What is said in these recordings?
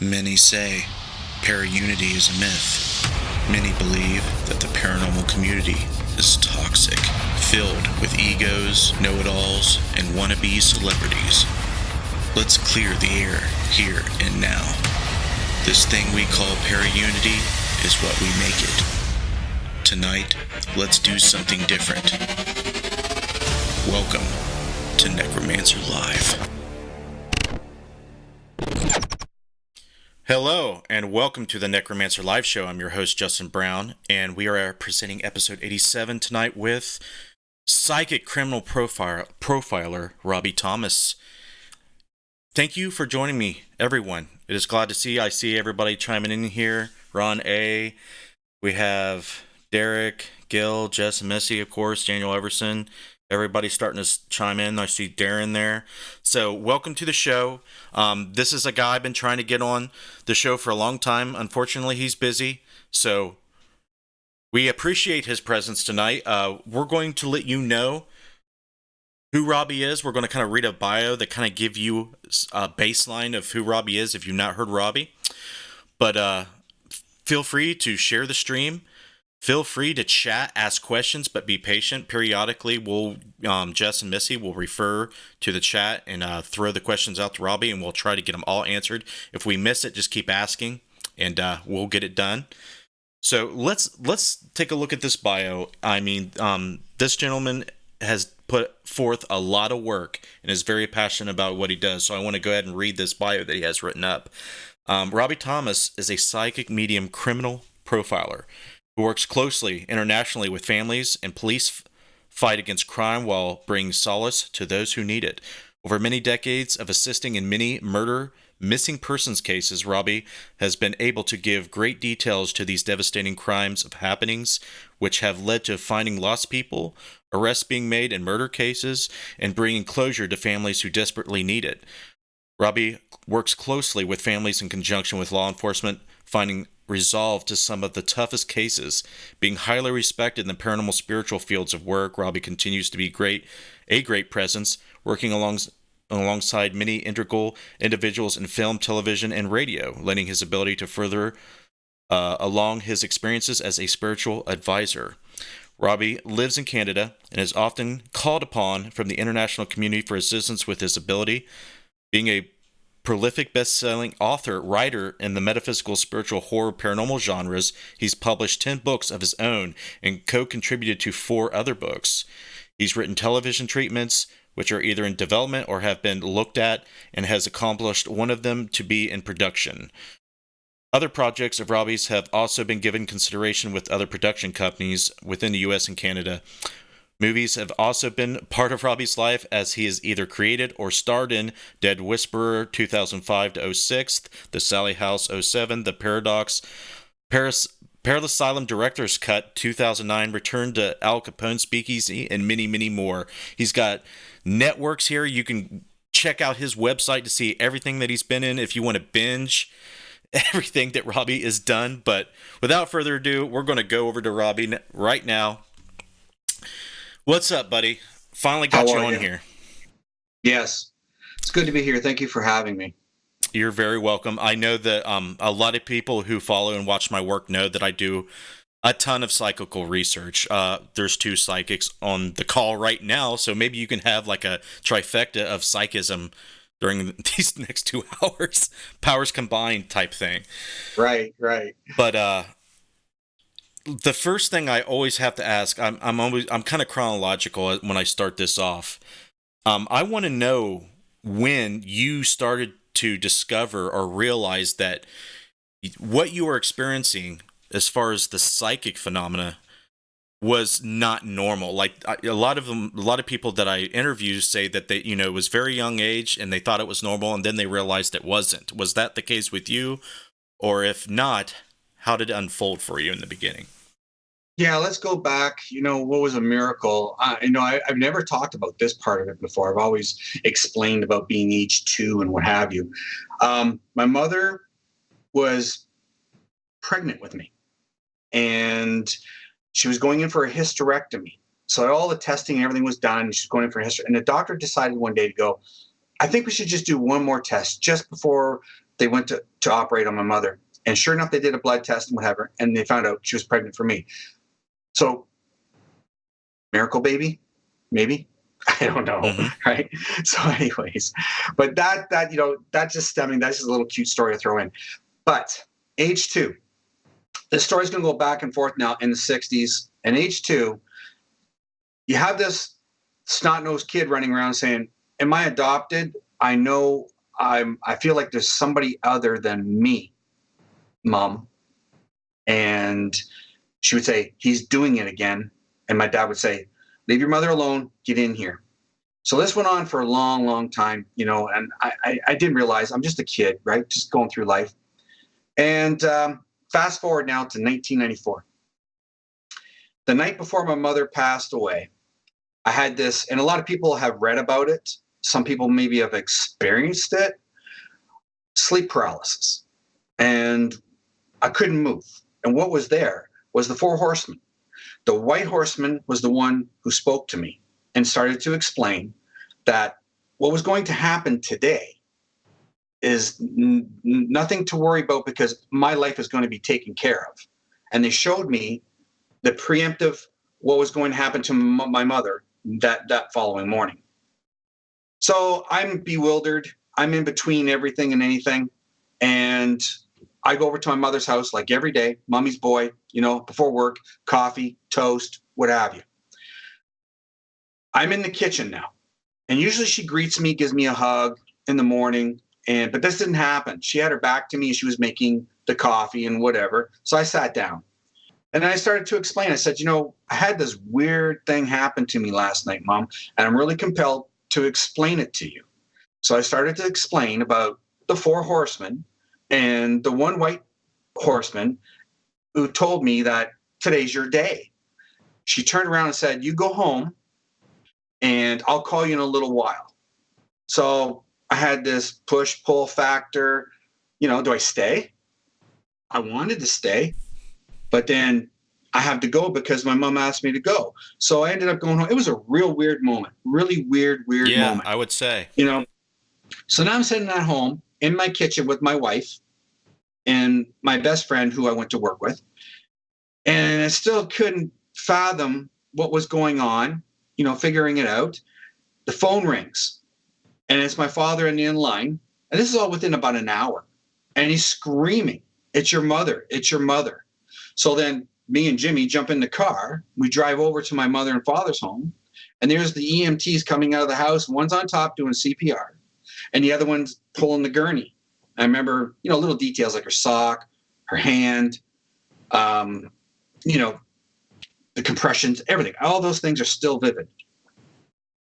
Many say para-unity is a myth. Many believe that the paranormal community is toxic, filled with egos, know-it-alls, and wannabe celebrities. Let's clear the air here and now. This thing we call para-unity is what we make it. Tonight, let's do something different. Welcome to Necromancer Live. Hello, and welcome to the Necromancer Live Show. I'm your host, Justin Brown, and we are presenting episode 87 tonight with psychic criminal profiler Robbie Thomas. Thank you for joining me, everyone. It is glad to see. I see everybody chiming in here. Ron A. We have Derek, Gil, Jess, and Missy, of course, Daniel Everson. Everybody's starting to chime in. I see Darren there. So welcome to the show. This is a guy I've been trying to get on the show for a long time. Unfortunately, he's busy. So we appreciate his presence tonight. We're going to let you know who Robbie is. We're going to kind of read a bio that kind of give you a baseline of who Robbie is if you've not heard Robbie. But feel free to share the stream. Feel free to chat, ask questions, but be patient. Periodically, Jess and Missy will refer to the chat and throw the questions out to Robbie, and we'll try to get them all answered. If we miss it, just keep asking, and we'll get it done. So let's take a look at this bio. I mean, this gentleman has put forth a lot of work and is very passionate about what he does. So I want to go ahead and read this bio that he has written up. Robbie Thomas is a psychic medium criminal profiler who works closely internationally with families and police fight against crime while bringing solace to those who need it. Over many decades of assisting in many murder, missing persons cases, Robbie has been able to give great details to these devastating crimes of happenings, which have led to finding lost people, arrests being made in murder cases, and bringing closure to families who desperately need it. Robbie works closely with families in conjunction with law enforcement, finding resolve to some of the toughest cases. Being highly respected in the paranormal spiritual fields of work, Robbie continues to be a great presence, working alongside many integral individuals in film, television, and radio, lending his ability to further along his experiences as a spiritual advisor. Robbie lives in Canada and is often called upon from the international community for assistance with his ability. Being a prolific best-selling author, writer in the metaphysical, spiritual, horror, paranormal genres, he's published 10 books of his own and co-contributed to 4 other books. He's written television treatments, which are either in development or have been looked at, and has accomplished one of them to be in production. Other projects of Robbie's have also been given consideration with other production companies within the U.S. and Canada. Movies have also been part of Robbie's life, as he has either created or starred in Dead Whisperer 2005-06, The Sally House 07, The Paris Asylum Director's Cut 2009, Return to Al Capone Speakeasy, and many, many more. He's got networks here. You can check out his website to see everything that he's been in if you want to binge everything that Robbie has done. But without further ado, we're going to go over to Robbie right now. What's up, buddy? Finally got you on here. Yes. It's good to be here. Thank you for having me. You're very welcome. I know that a lot of people who follow and watch my work know that I do a ton of psychical research. There's 2 psychics on the call right now, so maybe you can have like a trifecta of psychism during these next 2 hours. Powers combined type thing. Right. But the first thing I always have to ask, I'm kind of chronological when I start this off. I want to know when you started to discover or realize that what you were experiencing as far as the psychic phenomena was not normal. Like a lot of people that I interview say that they, it was very young age and they thought it was normal, and then they realized it wasn't. Was that the case with you? Or if not, how did it unfold for you in the beginning? Yeah, let's go back. What was a miracle? I've never talked about this part of it before. I've always explained about being age 2 and what have you. My mother was pregnant with me, and she was going in for a hysterectomy. So all the testing and everything was done. She's going in for a hysterectomy. And the doctor decided one day to go, I think we should just do one more test just before they went to operate on my mother. And sure enough, they did a blood test and whatever, and they found out she was pregnant for me. So, miracle baby, maybe? I don't know, right? So, anyways, but that's just stemming. That's just a little cute story to throw in. But age 2, this story's going to go back and forth now in the 60s. And age 2, you have this snot-nosed kid running around saying, "Am I adopted? I know I feel like there's somebody other than me, Mom." And she would say, "He's doing it again." And my dad would say, "Leave your mother alone. Get in here." So this went on for a long, long time, and I didn't realize I'm just a kid, right? Just going through life. And fast forward now to 1994. The night before my mother passed away, I had this, and a lot of people have read about it. Some people maybe have experienced it, sleep paralysis. And I couldn't move. And what was there was the 4 horsemen. The white horseman was the one who spoke to me and started to explain that what was going to happen today is nothing to worry about because my life is going to be taken care of. And they showed me the preemptive, what was going to happen to my mother that following morning. So I'm bewildered. I'm in between everything and anything. And I go over to my mother's house like every day, mommy's boy, before work, coffee, toast, what have you. I'm in the kitchen now. And usually she greets me, gives me a hug in the morning. But this didn't happen. She had her back to me and she was making the coffee and whatever. So I sat down. And I started to explain. I said, I had this weird thing happen to me last night, Mom, and I'm really compelled to explain it to you. So I started to explain about the 4 horsemen and the one white horseman who told me that today's your day. She turned around and said, "You go home and I'll call you in a little while." So I had this push-pull factor. Do I stay? I wanted to stay. But then I have to go because my mom asked me to go. So I ended up going home. It was a real weird moment, really weird moment. Yeah, I would say. So now I'm sitting at home in my kitchen with my wife and my best friend who I went to work with. And I still couldn't fathom what was going on, figuring it out. The phone rings and it's my father in the end line. And this is all within about an hour. And he's screaming, "It's your mother. It's your mother." So then me and Jimmy jump in the car. We drive over to my mother and father's home. And there's the EMTs coming out of the house. One's on top doing CPR. And the other one's pulling the gurney. I remember, little details like her sock, her hand, the compressions, everything. All those things are still vivid.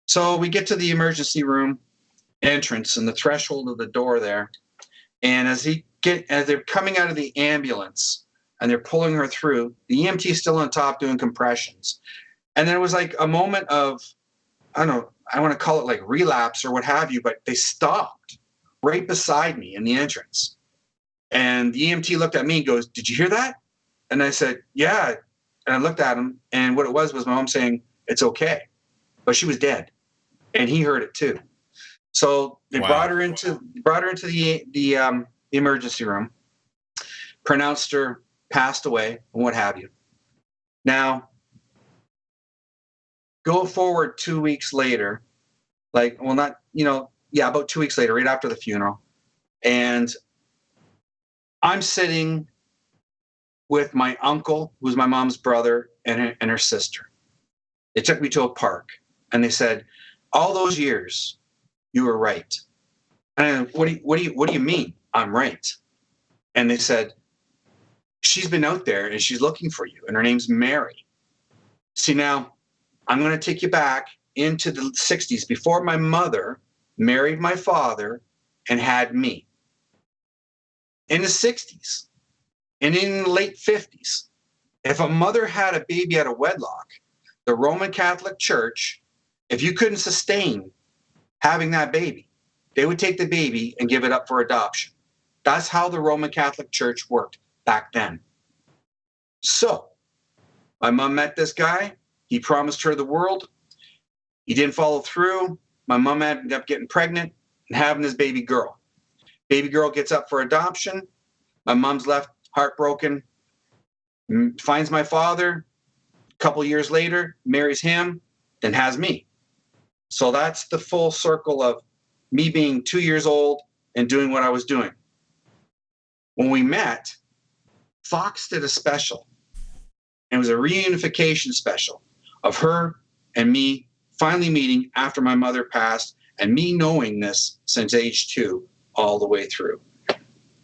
So we get to the emergency room entrance and the threshold of the door there. And as they're coming out of the ambulance, and they're pulling her through, the EMT is still on top doing compressions. And then it was like a moment of, I don't know, I want to call it like relapse or what have you, but they stopped right beside me in the entrance. And the EMT looked at me and goes, "Did you hear that?" And I said, "Yeah." And I looked at him, and what it was my mom saying, "It's okay." But she was dead. And he heard it too. So they brought her into the emergency room, pronounced her passed away, and what have you. Now, go forward 2 weeks later, about 2 weeks later, right after the funeral, and I'm sitting with my uncle, who's my mom's brother, and her sister. They took me to a park, and they said, "All those years, you were right." And what do you mean I'm right? And they said, "She's been out there and she's looking for you, and her name's Mary." See, now I'm going to take you back into the 60s before my mother married my father and had me. In the 60s and in the late 50s, if a mother had a baby out of wedlock, the Roman Catholic Church, if you couldn't sustain having that baby, they would take the baby and give it up for adoption. That's how the Roman Catholic Church worked back then. So my mom met this guy. He promised her the world. He didn't follow through. My mom ended up getting pregnant and having this baby girl. Baby girl gets up for adoption. My mom's left heartbroken, finds my father. A couple years later, marries him, then has me. So that's the full circle of me being 2 years old and doing what I was doing. When we met, Fox did a special. It was a reunification special of her and me finally meeting after my mother passed, and me knowing this since age 2 all the way through.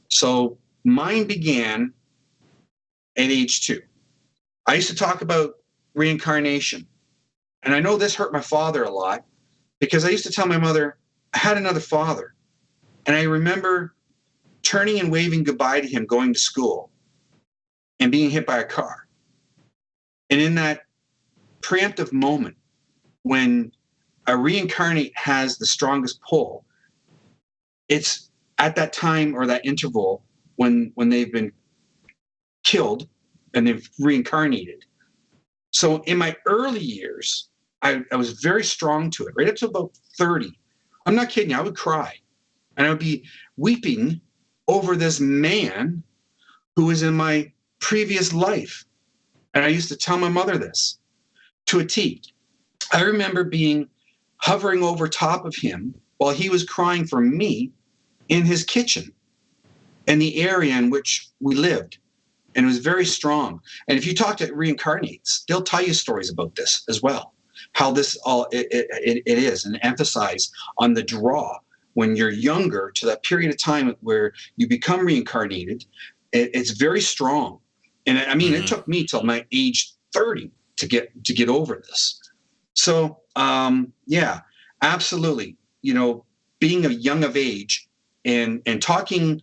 So mine began at age 2. I used to talk about reincarnation. And I know this hurt my father a lot because I used to tell my mother I had another father. And I remember turning and waving goodbye to him going to school and being hit by a car. And in that preemptive moment, when a reincarnate has the strongest pull, it's at that time or that interval when they've been killed and they've reincarnated. So in my early years, I was very strong to it, right up to about 30. I'm not kidding you, I would cry. And I would be weeping over this man who was in my previous life. And I used to tell my mother this to a T. I remember hovering over top of him while he was crying for me in his kitchen in the area in which we lived. And it was very strong. And if you talk to reincarnates, they'll tell you stories about this as well, how this all it is, and emphasize on the draw when you're younger to that period of time where you become reincarnated. It's very strong. And I mean, it took me till my age 30 to get over this. So yeah, absolutely. You know, being a young of age and talking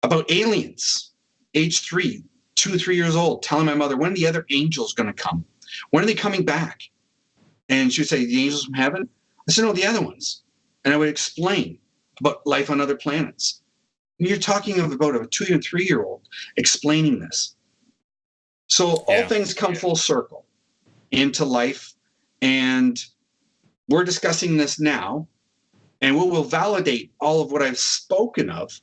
about aliens, age 3, 2 or 3 years old, telling my mother, when are the other angels going to come? When are they coming back? And she would say, the angels from heaven? I said, no, the other ones. And I would explain about life on other planets. And you're talking about a 2 and 3 year old explaining this. So all things come full circle into life. And we're discussing this now. And we will validate all of what I've spoken of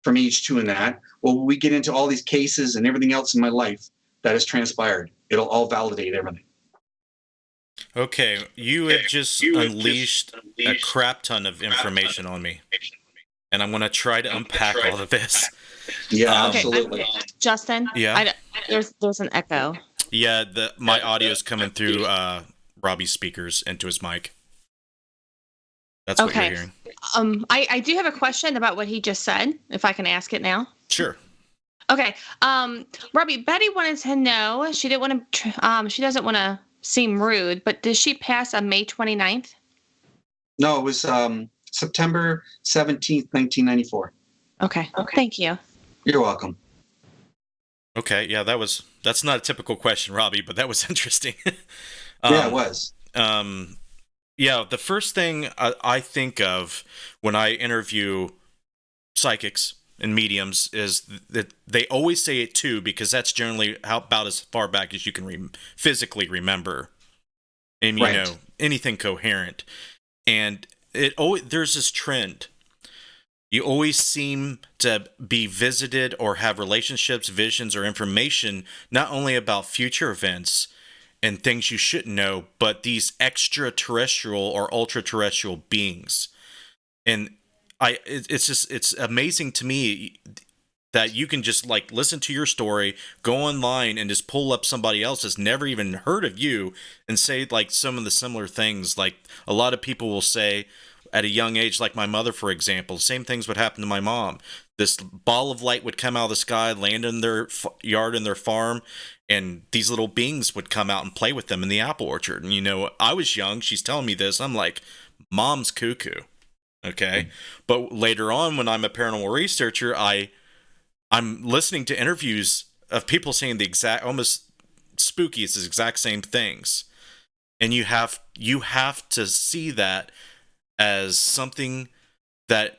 from age 2 and that. Well, we get into all these cases and everything else in my life that has transpired. It'll all validate everything. Okay, you have just unleashed a crap ton of information on me. And I'm going to try to unpack all of this. Yeah, absolutely. Justin? Yeah? There's an echo. Yeah, my audio is coming through Robbie's speakers into his mic. That's what you're hearing. I do have a question about what he just said, if I can ask it now. Sure. Okay. Robbie, Betty wanted to know, she doesn't want to seem rude, but did she pass on May 29th? No, it was September 17th, 1994. Okay. Thank you. You're welcome. Okay, yeah, that's not a typical question, Robbie, but that was interesting. Yeah, it was. Yeah, the first thing I think of when I interview psychics and mediums is that they always say it too, because that's generally about as far back as you can physically remember, and you know, anything coherent. And there's this trend. You always seem to be visited or have relationships, visions, or information not only about future events and things you shouldn't know, but these extraterrestrial or ultra-terrestrial beings. And it's amazing to me that you can just like listen to your story, go online and just pull up somebody else that's never even heard of you and say like some of the similar things. Like a lot of people will say at a young age, like my mother, for example, same things would happen to my mom. This ball of light would come out of the sky, land in their yard in their farm, and these little beings would come out and play with them in the apple orchard. And, you know, I was young. She's telling me this. I'm like, Mom's cuckoo. Okay. But later on, when I'm a paranormal researcher, I'm listening to interviews of people saying the exact, almost spooky, it's the exact same things. And you have to see that as something that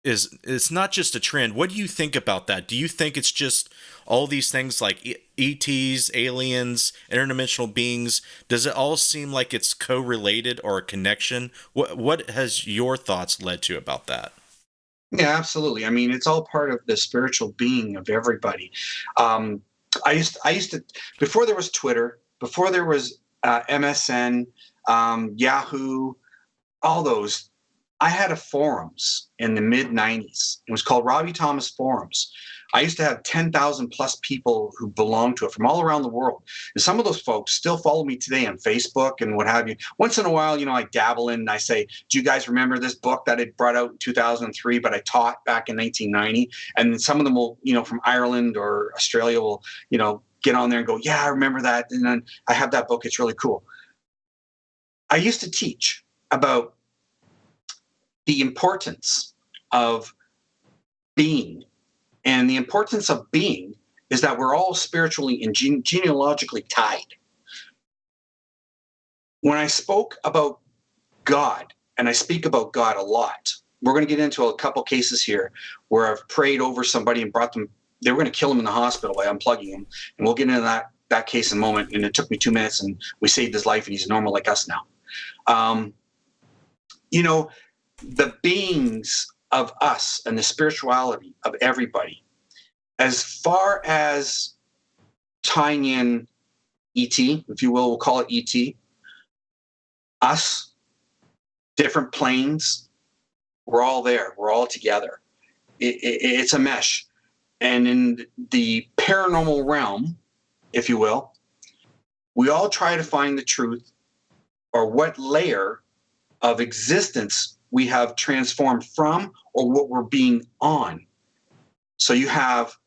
it's not just a trend. What do you think about that? Do you think it's just all these things like ETs, aliens, interdimensional beings? Does it all seem like it's co-related or a connection? What has your thoughts led to about that? Yeah, absolutely. I mean, it's all part of the spiritual being of everybody. Um, I used to, before there was Twitter, before there was MSN, Yahoo, all those. I had a forums in the mid 90s. It was called Robbie Thomas Forums. I used to have 10,000 plus people who belonged to it from all around the world. And some of those folks still follow me today on Facebook and what have you. Once in a while, I dabble in and I say, do you guys remember this book that I brought out in 2003, but I taught back in 1990? And then some of them will, from Ireland or Australia will, get on there and go, yeah, I remember that. And then I have that book. It's really cool. I used to teach about the importance of being. And the importance of being is that we're all spiritually and genealogically tied. When I spoke about God, and I speak about God a lot, we're going to get into a couple cases here where I've prayed over somebody and brought them, they were going to kill him in the hospital by unplugging him. And we'll get into that case in a moment. And it took me 2 minutes and we saved his life and he's normal like us now. The beings of us and the spirituality of everybody, as far as tying in ET, if you will, we'll call it ET, us, different planes, we're all there. We're all together. It's a mesh. And in the paranormal realm, if you will, we all try to find the truth or what layer of existence we have transformed from or what we're being on. So you have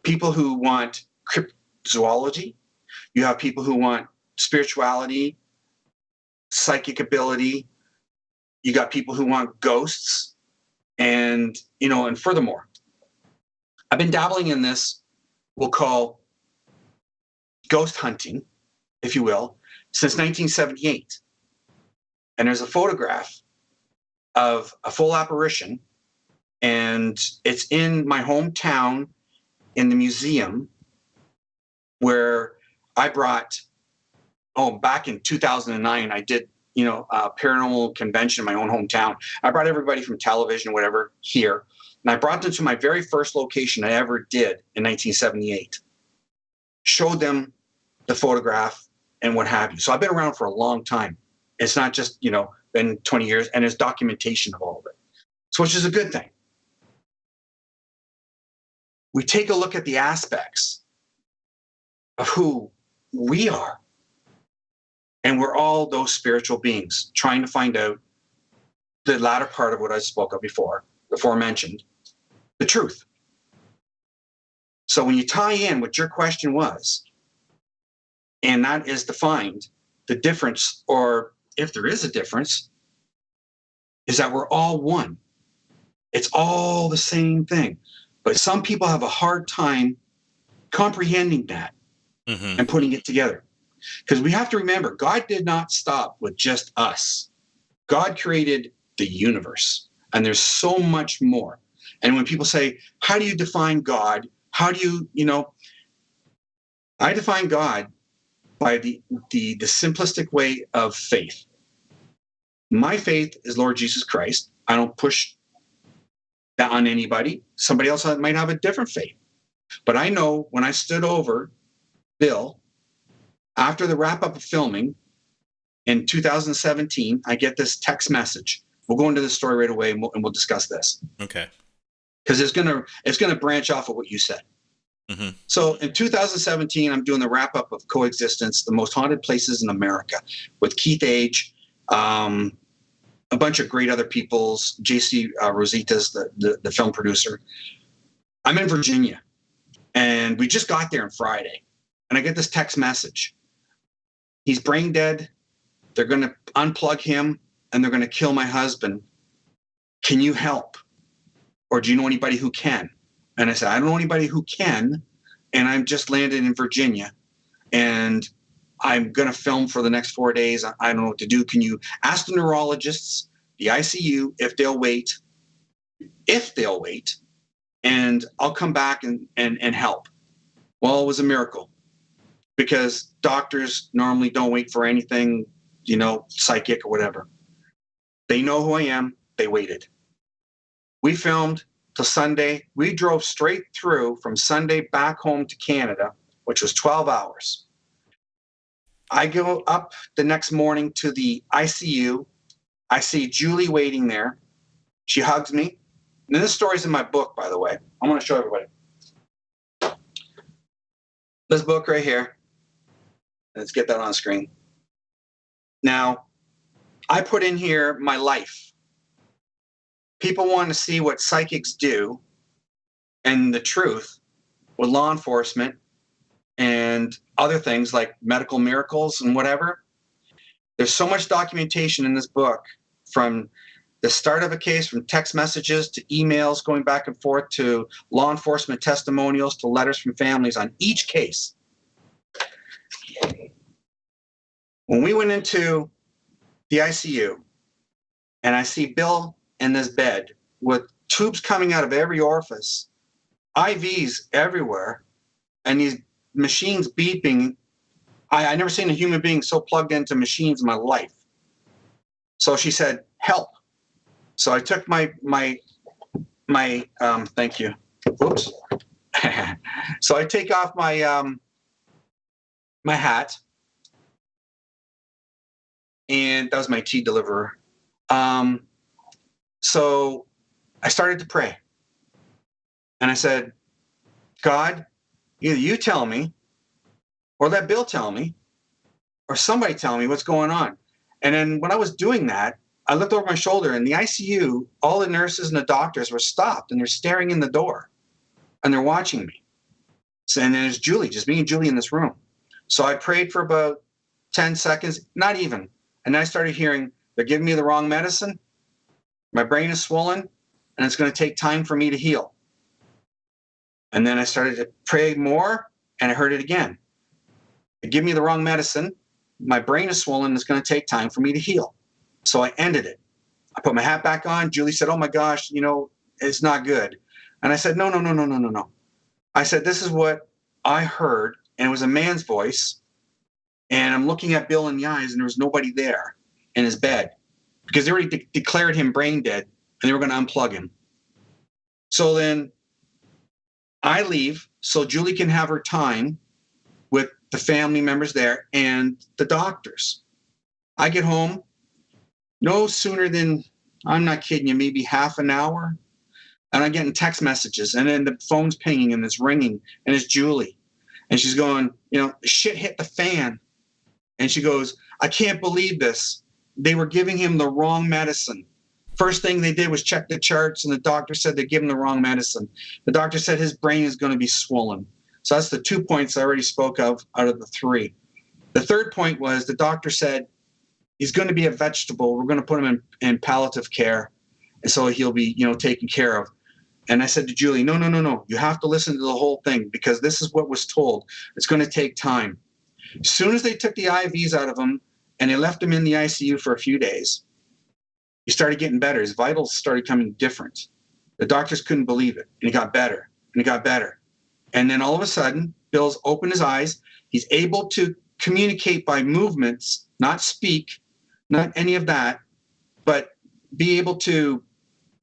people who want cryptozoology. You have people who want spirituality, psychic ability. You got people who want ghosts. And furthermore, I've been dabbling in this, we'll call ghost hunting, if you will, since 1978. And there's a photograph of a full apparition, and it's in my hometown in the museum where I brought, back in 2009, I did, a paranormal convention in my own hometown. I brought everybody from television, whatever, here. And I brought them to my very first location I ever did in 1978. Showed them the photograph and what have you. So I've been around for a long time. It's not just, been 20 years, and there's documentation of all of it. So which is a good thing. We take a look at the aspects of who we are. And we're all those spiritual beings trying to find out the latter part of what I spoke of before mentioned, the truth. So when you tie in what your question was, and that is to find the difference, or if there is a difference, is that we're all one. It's all the same thing. But some people have a hard time comprehending that and putting it together. Because we have to remember, God did not stop with just us. God created the universe, and there's so much more. And when people say, how do you define God? How do you, I define God by the simplistic way of faith. My faith is Lord Jesus Christ. I don't push that on anybody. Somebody else might have a different faith. But I know when I stood over Bill, after the wrap up of filming in 2017, I get this text message. We'll go into this story right away and we'll discuss this. Okay. Because it's gonna branch off of what you said. Mm-hmm. So in 2017, I'm doing the wrap up of Coexistence, the most haunted places in America, with Keith Age, a bunch of great other peoples, JC Rosita's the film producer. I'm in Virginia, and we just got there on Friday, and I get this text message. He's brain dead. They're going to unplug him, and they're going to kill my husband. Can you help? Or do you know anybody who can? And I said, I don't know anybody who can, and I'm just landed in Virginia, and I'm going to film for the next 4 days. I don't know what to do. Can you ask the neurologists, the ICU, if they'll wait, and I'll come back and help. Well, it was a miracle, because doctors normally don't wait for anything, psychic or whatever. They know who I am. They waited. We filmed till Sunday. We drove straight through from Sunday back home to Canada, which was 12 hours. I go up the next morning to the ICU. I see Julie waiting there. She hugs me. And this story's in my book, by the way. I want to show everybody. This book right here. Let's get that on the screen. Now, I put in here my life. People want to see what psychics do and the truth with law enforcement and other things like medical miracles and whatever. There's so much documentation in this book, from the start of a case, from text messages to emails going back and forth to law enforcement testimonials to letters from families on each case. When we went into the ICU and I see Bill in this bed with tubes coming out of every orifice, IVs everywhere, and these machines beeping. I never seen a human being so plugged into machines in my life. So she said, help. So I took my thank you. Whoops. So I take off my my hat, and that was my tea deliverer. So I started to pray, and I said, God, either you tell me, or let Bill tell me, or somebody tell me what's going on. And then when I was doing that, I looked over my shoulder, and the ICU, all the nurses and the doctors were stopped, and they're staring in the door, and they're watching me. So, and then there's Julie, just me and Julie in this room. So I prayed for about 10 seconds, not even. And then I started hearing, they're giving me the wrong medicine. My brain is swollen, and it's going to take time for me to heal. And then I started to pray more, and I heard it again. They give me the wrong medicine. My brain is swollen. It's going to take time for me to heal. So I ended it. I put my hat back on. Julie said, oh my gosh, it's not good. And I said, no. I said, this is what I heard. And it was a man's voice. And I'm looking at Bill in the eyes, and there was nobody there in his bed because they already declared him brain dead, and they were going to unplug him. So then I leave so Julie can have her time with the family members there and the doctors. I get home no sooner than, I'm not kidding you, maybe half an hour. And I'm getting text messages, and then the phone's pinging and it's ringing, and it's Julie. And she's going, shit hit the fan. And she goes, I can't believe this. They were giving him the wrong medicine. First thing they did was check the charts, and the doctor said they give him the wrong medicine. The doctor said his brain is going to be swollen. So that's the 2 points I already spoke of out of the 3. The third point was the doctor said he's going to be a vegetable. We're going to put him in palliative care, and so he'll be, taken care of. And I said to Julie, no. You have to listen to the whole thing because this is what was told. It's going to take time. As soon as they took the IVs out of him and they left him in the ICU for a few days, he started getting better. His vitals started coming different. The doctors couldn't believe it. And he got better, and he got better. And then all of a sudden, Bill's opened his eyes. He's able to communicate by movements, not speak, not any of that, but be able to,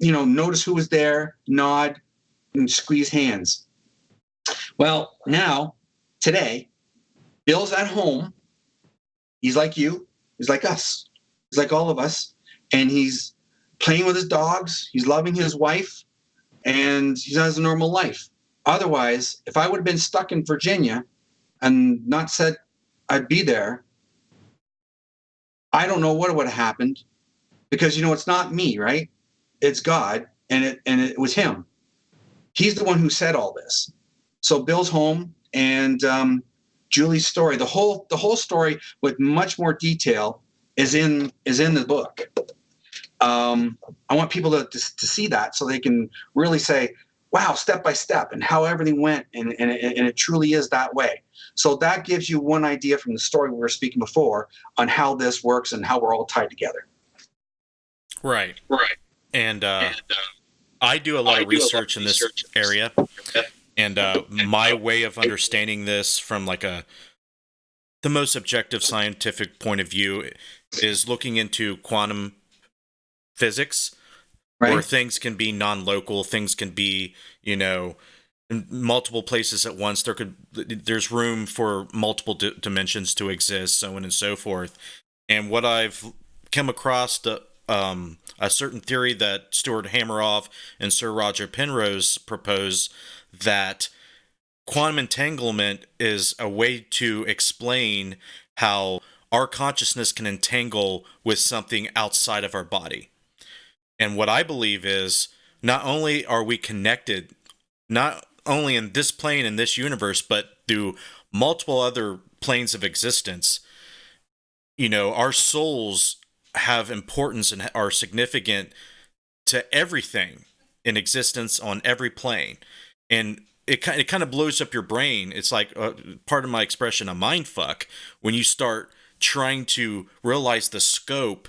notice who was there, nod, and squeeze hands. Well, now, today, Bill's at home. He's like you. He's like us. He's like all of us. And he's playing with his dogs. He's loving his wife. And he has a normal life. Otherwise, if I would have been stuck in Virginia and not said I'd be there, I don't know what would have happened. Because, it's not me, right? It's God. And it was him. He's the one who said all this. So Bill's home, and Julie's story, the whole story with much more detail is in the book. I want people to see that so they can really say, wow, step by step, and how everything went, and it truly is that way. So that gives you one idea from the story we were speaking before on how this works and how we're all tied together. Right. And I do a lot of research in this area. And my way of understanding this from the most objective scientific point of view is looking into quantum physics. Right. Or things can be non-local, things can be, in multiple places at once. There's room for multiple dimensions to exist, so on and so forth. And what I've come across, a certain theory that Stuart Hameroff and Sir Roger Penrose propose, that quantum entanglement is a way to explain how our consciousness can entangle with something outside of our body. And what I believe is, not only are we connected, not only in this plane, in this universe, but through multiple other planes of existence, our souls have importance and are significant to everything in existence on every plane. And it kind of blows up your brain. It's like, part of my expression, a mind fuck, when you start trying to realize the scope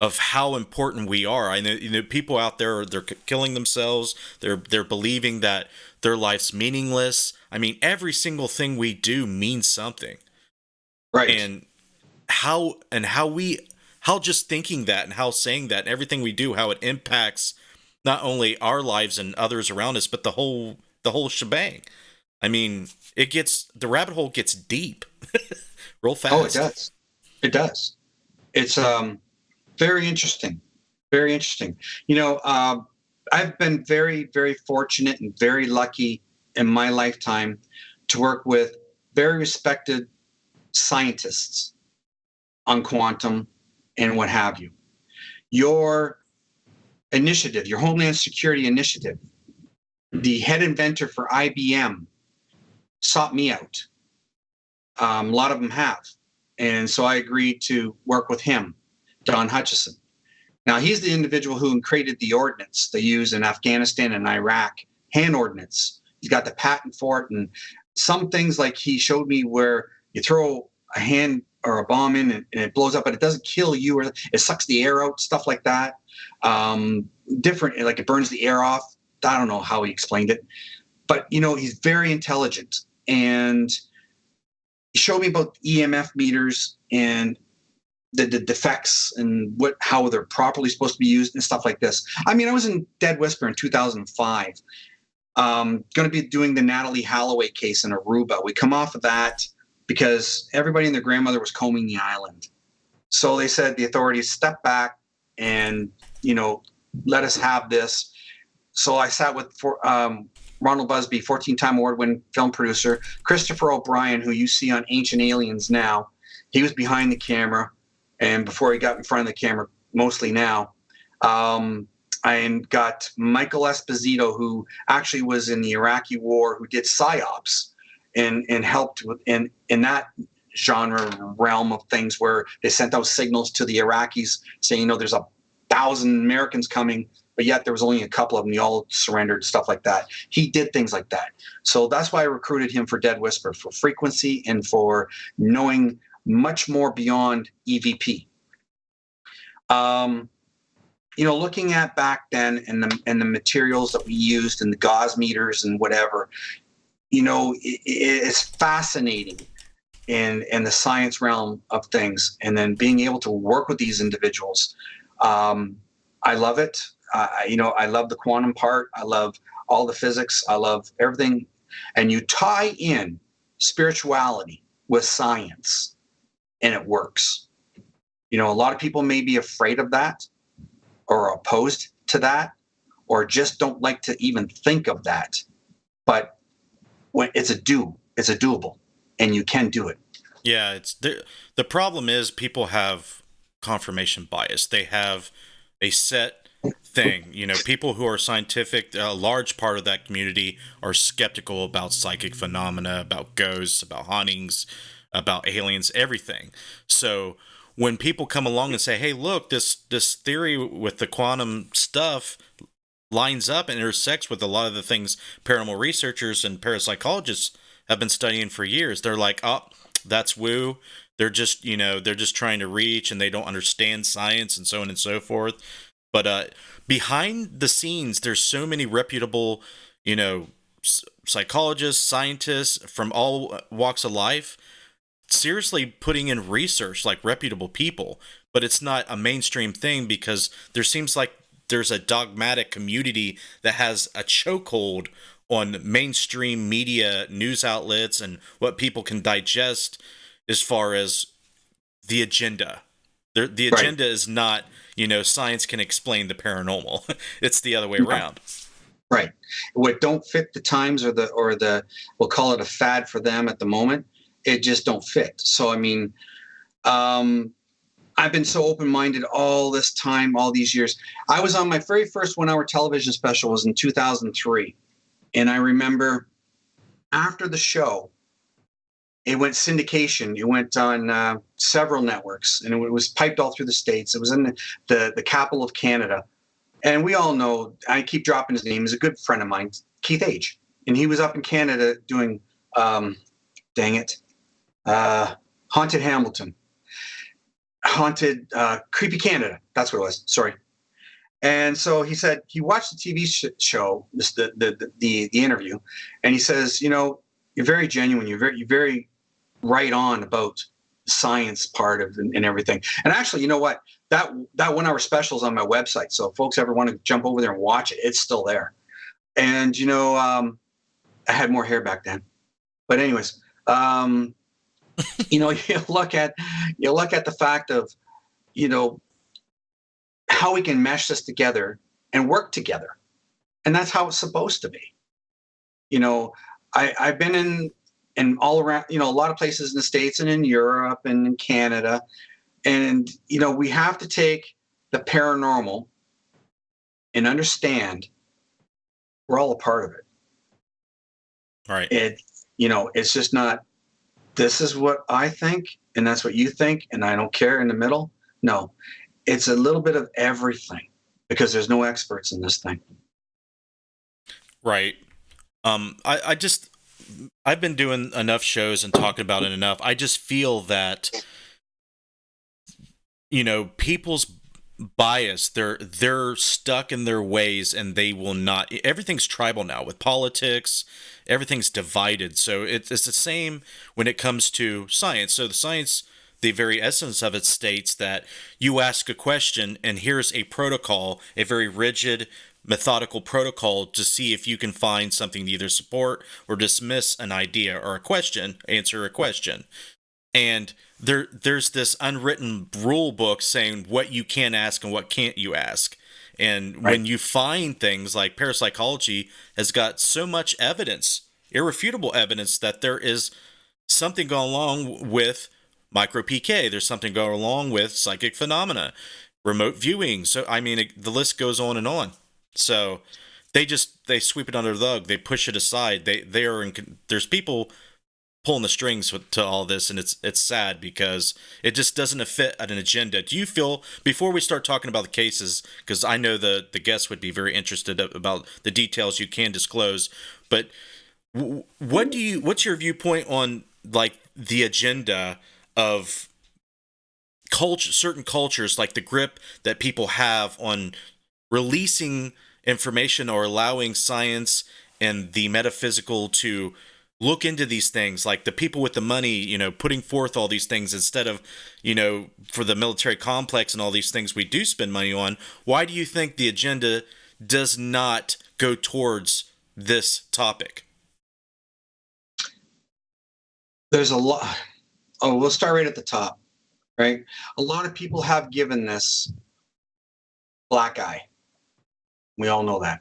of how important we are. I know, people out there, they're killing themselves. They're believing that their life's meaningless. I mean, every single thing we do means something. Right. And how just thinking that and how saying that and everything we do, how it impacts not only our lives and others around us, but the whole shebang. I mean, the rabbit hole gets deep real fast. Oh, it does. It does. It's very interesting. Very interesting. I've been very, very fortunate and very lucky in my lifetime to work with very respected scientists on quantum and what have you. Your initiative, your Homeland Security initiative, the head inventor for IBM sought me out. A lot of them have. And so I agreed to work with him, Don Hutchison. Now, he's the individual who created the ordnance they use in Afghanistan and Iraq, hand ordnance. He's got the patent for it. And some things, like he showed me, where you throw a hand or a bomb in and it blows up, but it doesn't kill you, or it sucks the air out, stuff like that. Different, like it burns the air off. I don't know how he explained it. But, he's very intelligent. And he showed me about EMF meters and the defects and how they're properly supposed to be used and stuff like this. I mean, I was in Dead Whisper in 2005. Going to be doing the Natalie Holloway case in Aruba. We come off of that because everybody and their grandmother was combing the island. So they said, the authorities, step back and, let us have this. So I sat with Ronald Busby, 14-time award-winning film producer, Christopher O'Brien, who you see on Ancient Aliens now. He was behind the camera, and before he got in front of the camera, mostly now. I got Michael Esposito, who actually was in the Iraqi war, who did PSYOPs and helped in that genre realm of things, where they sent out signals to the Iraqis saying, there's 1,000 Americans coming, but yet there was only a couple of them. They all surrendered, stuff like that. He did things like that. So that's why I recruited him for Dead Whisper, for frequency and for knowing much more beyond EVP. Looking at back then and the materials that we used and the gauze meters and whatever, it's fascinating in the science realm of things. And then being able to work with these individuals, I love it. I love the quantum part. I love all the physics. I love everything. And you tie in spirituality with science, and it works. A lot of people may be afraid of that, or opposed to that, or just don't like to even think of that. But when it's doable, and you can do it. Yeah, the problem is, people have confirmation bias. They have a set thing. People who are scientific, a large part of that community are skeptical about psychic phenomena, about ghosts, about hauntings, about aliens, everything. So when people come along and say, hey, look, this theory with the quantum stuff lines up and intersects with a lot of the things paranormal researchers and parapsychologists have been studying for years, they're like, oh, that's woo. They're just, they're just trying to reach, and they don't understand science, and so on and so forth. But behind the scenes, there's so many reputable, psychologists, scientists from all walks of life, seriously putting in research, like reputable people. But it's not a mainstream thing, because there seems like there's a dogmatic community that has a chokehold on mainstream media news outlets and what people can digest as far as the agenda. The agenda is not, science can explain the paranormal. It's the other way around. Right. What don't fit the times or the we'll call it a fad for them at the moment, it just don't fit. So I mean, I've been so open-minded all this time, all these years. I was on my very first 1-hour television special was in 2003. And I remember after the show, it went syndication. It went on several networks, and it was piped all through the States. It was in the capital of Canada. And we all know, I keep dropping his name, he's a good friend of mine, Keith H. And he was up in Canada doing, Haunted Hamilton. Creepy Canada. That's what it was. Sorry. And so he said he watched the TV show, the interview, and he says, you're very genuine. You're very right on about the science part of and everything. And actually, you know what? That 1-hour special is on my website. So if folks ever want to jump over there and watch it, it's still there. And I had more hair back then. But anyways, you look at the fact of, how we can mesh this together and work together. And that's how it's supposed to be. I've been in all around, a lot of places in the States and in Europe and in Canada. And, we have to take the paranormal and understand we're all a part of it. Right. It's just not, this is what I think, and that's what you think, and I don't care in the middle. No, it's a little bit of everything because there's no experts in this thing. Right. I've been doing enough shows and talking about it enough. I just feel that, people's bias, they're stuck in their ways, and they will not. Everything's tribal now with politics. Everything's divided. So it's the same when it comes to science. So the science, the very essence of it states that you ask a question, and here's a protocol, a very rigid, methodical protocol to see if you can find something to either support or dismiss an idea or a question, answer a question. And there's this unwritten rule book saying what you can ask and what can't you ask. And when you find things like parapsychology has got so much evidence, irrefutable evidence, that there is something going along with micro PK, there's something going along with psychic phenomena, remote viewing. So, I mean, the list goes on and on. So they sweep it under the rug. They push it aside. There's people pulling the strings to all this, and it's sad because it just doesn't fit an agenda. Do you feel, before we start talking about the cases, because I know the guests would be very interested about the details you can disclose, but what's your viewpoint on like the agenda of certain cultures, like the grip that people have on releasing information or allowing science and the metaphysical to look into these things, like the people with the money, putting forth all these things instead of, for the military complex and all these things we do spend money on? Why do you think the agenda does not go towards this topic? There's a lot. Oh, we'll start right at the top, right? A lot of people have given this black eye. We all know that.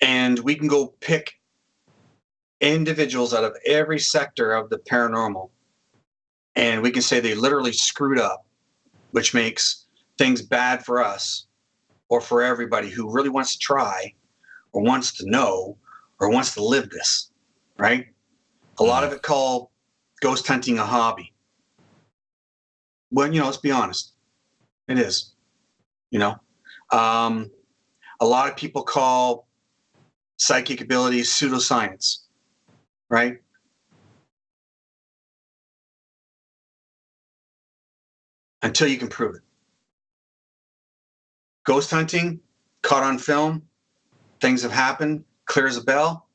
And we can go pick individuals out of every sector of the paranormal, and we can say they literally screwed up, which makes things bad for us or for everybody who really wants to try or wants to know or wants to live this, right? A lot of it called ghost hunting a hobby. Well, let's be honest. It is, a lot of people call psychic abilities pseudoscience, right? Until you can prove it. Ghost hunting, caught on film, things have happened, clear as a bell.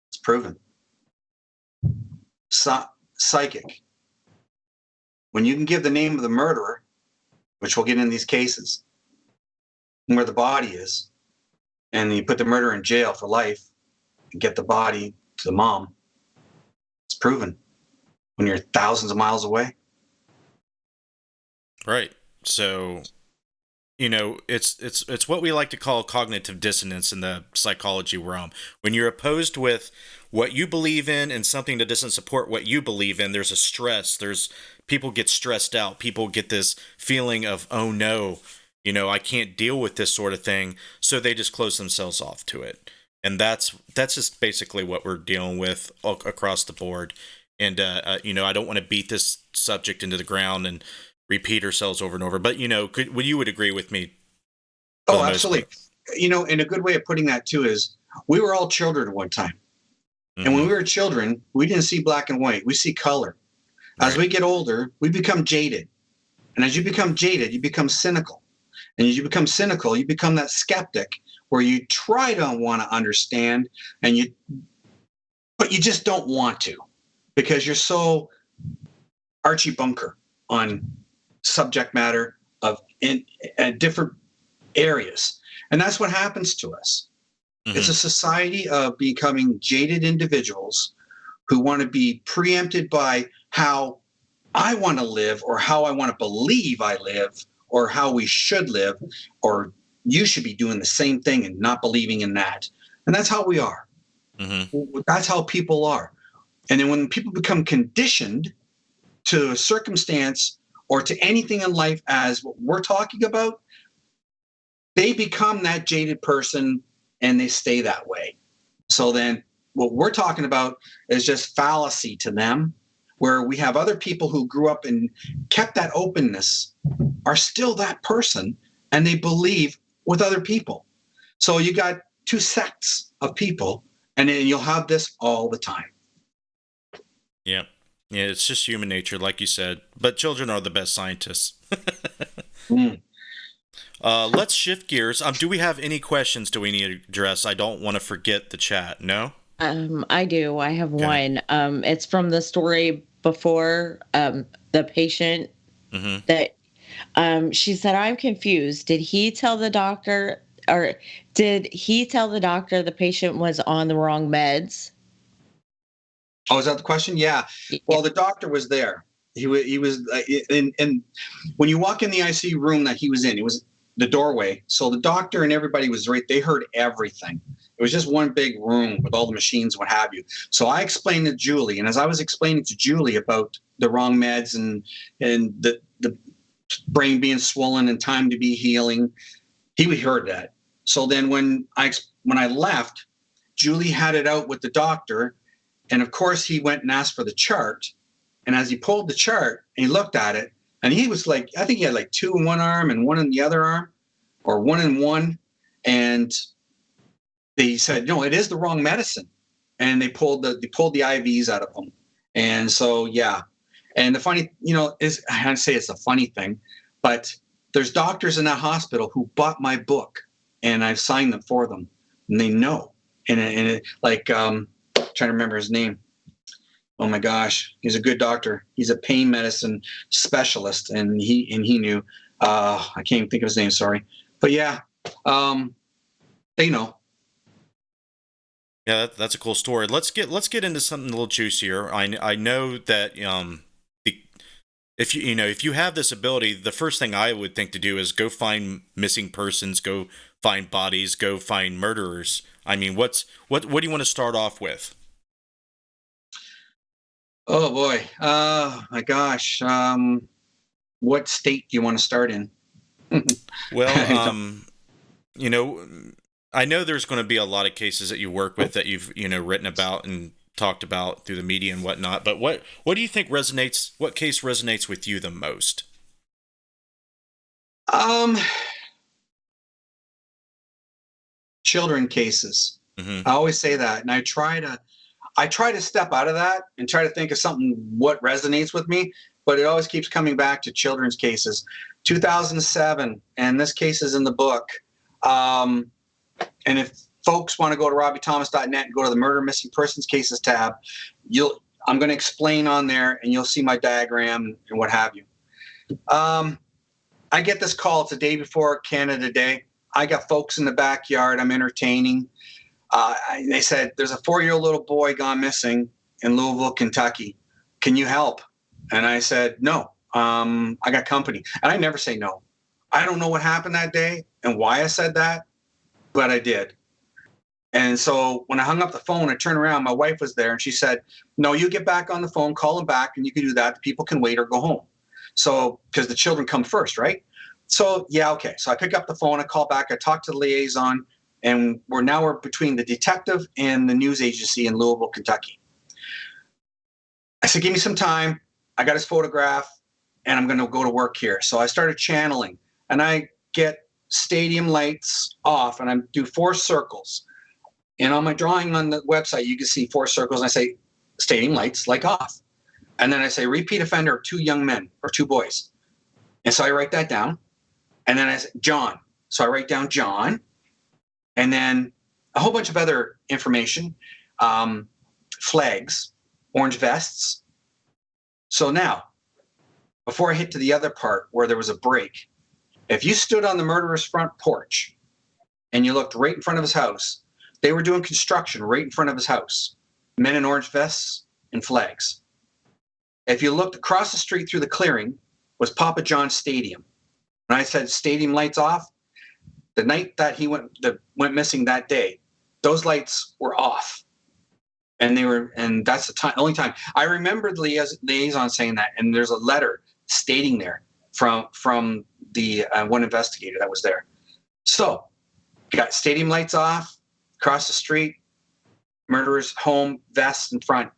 It's proven. Psychic. When you can give the name of the murderer, which we'll get in these cases, where the body is, and you put the murderer in jail for life and get the body to the mom. It's proven when you're thousands of miles away. Right. So, it's what we like to call cognitive dissonance in the psychology realm. When you're opposed with what you believe in and something that doesn't support what you believe in, there's a stress. People get stressed out. People get this feeling of, oh no, I can't deal with this sort of thing. So they just close themselves off to it. And that's just basically what we're dealing with across the board. And, I don't want to beat this subject into the ground and repeat ourselves over and over. But, you would agree with me? Oh, absolutely. And a good way of putting that, too, is we were all children at one time. Mm-hmm. And when we were children, we didn't see black and white. We see color. As we get older, we become jaded. And as you become jaded, you become cynical. And as you become cynical, you become that skeptic where you try to want to understand, but you just don't want to because you're so Archie Bunker on subject matter in different areas. And that's what happens to us. Mm-hmm. It's a society of becoming jaded individuals who want to be preempted by how I want to live or how I want to believe I live or how we should live, or you should be doing the same thing and not believing in that. And that's how we are. Mm-hmm. That's how people are. And then when people become conditioned to a circumstance or to anything in life as what we're talking about, they become that jaded person and they stay that way. So then what we're talking about is just fallacy to them, where we have other people who grew up and kept that openness are still that person and they believe with other people. So you got two sects of people and then you'll have this all the time. Yeah. Yeah, it's just human nature, like you said. But children are the best scientists. Let's shift gears. Do we have any questions do we need to address? I don't want to forget the chat. No? I do. I have one. It's from the story before, the patient that she said, I'm confused. Did he tell the doctor the patient was on the wrong meds? Oh, is that the question? Yeah. Well, the doctor was there. He was in when you walk in the ICU room that he was in, it was the doorway. So the doctor and everybody was right. They heard everything. It was just one big room with all the machines, what have you. So I explained to Julie, and as I was explaining to Julie about the wrong meds and the brain being swollen and time to be healing, he heard that. So then when I left, Julie had it out with the doctor. And of course, he went and asked for the chart. And as he pulled the chart and he looked at it, and he was like, I think he had like 2 in one arm and 1 in the other arm, or 1 in one. And they said, no, it is the wrong medicine. And they pulled the IVs out of him. And so, yeah. And the funny, is I say it's a funny thing, but there's doctors in that hospital who bought my book and I've signed them for them and they know. And trying to remember his name. Oh my gosh, he's a good doctor. He's a pain medicine specialist, and he knew. I can't even think of his name. Sorry, but yeah, they know. Yeah, that's a cool story. Let's get into something a little juicier. I know that if you have this ability, the first thing I would think to do is go find missing persons, go find bodies, go find murderers. I mean, what do you want to start off with? Oh boy. My gosh. What state do you want to start in? Well, I know there's going to be a lot of cases that you work with that you've, written about and talked about through the media and whatnot, but what do you think what case resonates with you the most? Children cases. I always say that. And I try to step out of that and try to think of something what resonates with me, but it always keeps coming back to children's cases. 2007, and this case is in the book. And if folks want to go to robbiethomas.net and go to the Murder Missing Persons Cases tab, I'm going to explain on there, and you'll see my diagram and what have you. I get this call. It's the day before Canada Day, I got folks in the backyard I'm entertaining. They said, there's a 4-year-old little boy gone missing in Louisville, Kentucky. Can you help? And I said, no, I got company. And I never say no. I don't know what happened that day and why I said that, but I did. And so when I hung up the phone, I turned around, my wife was there and she said, no, you get back on the phone, call them back, and you can do that. The people can wait or go home. So, because the children come first, right? So, yeah, okay. So I pick up the phone, I call back, I talk to the liaison, and we're between the detective and the news agency in Louisville, Kentucky. I said, give me some time. I got his photograph and I'm going to go to work here. So I started channeling and I get stadium lights off and I do 4 circles. And on my drawing on the website, you can see 4 circles and I say stadium lights, like off. And then I say repeat offender of 2 young men or 2 boys. And so I write that down. And then I say John. So I write down John. And then a whole bunch of other information, flags, orange vests. So now, before I hit to the other part where there was a break, if you stood on the murderer's front porch and you looked right in front of his house, they were doing construction right in front of his house. Men in orange vests and flags. If you looked across the street through the clearing was Papa John's Stadium. And I said stadium lights off. The night that he went missing that day, those lights were off. And that's the only time. I remember the liaison saying that, and there's a letter stating there from the one investigator that was there. So, got stadium lights off, across the street, murderer's home, vest in front.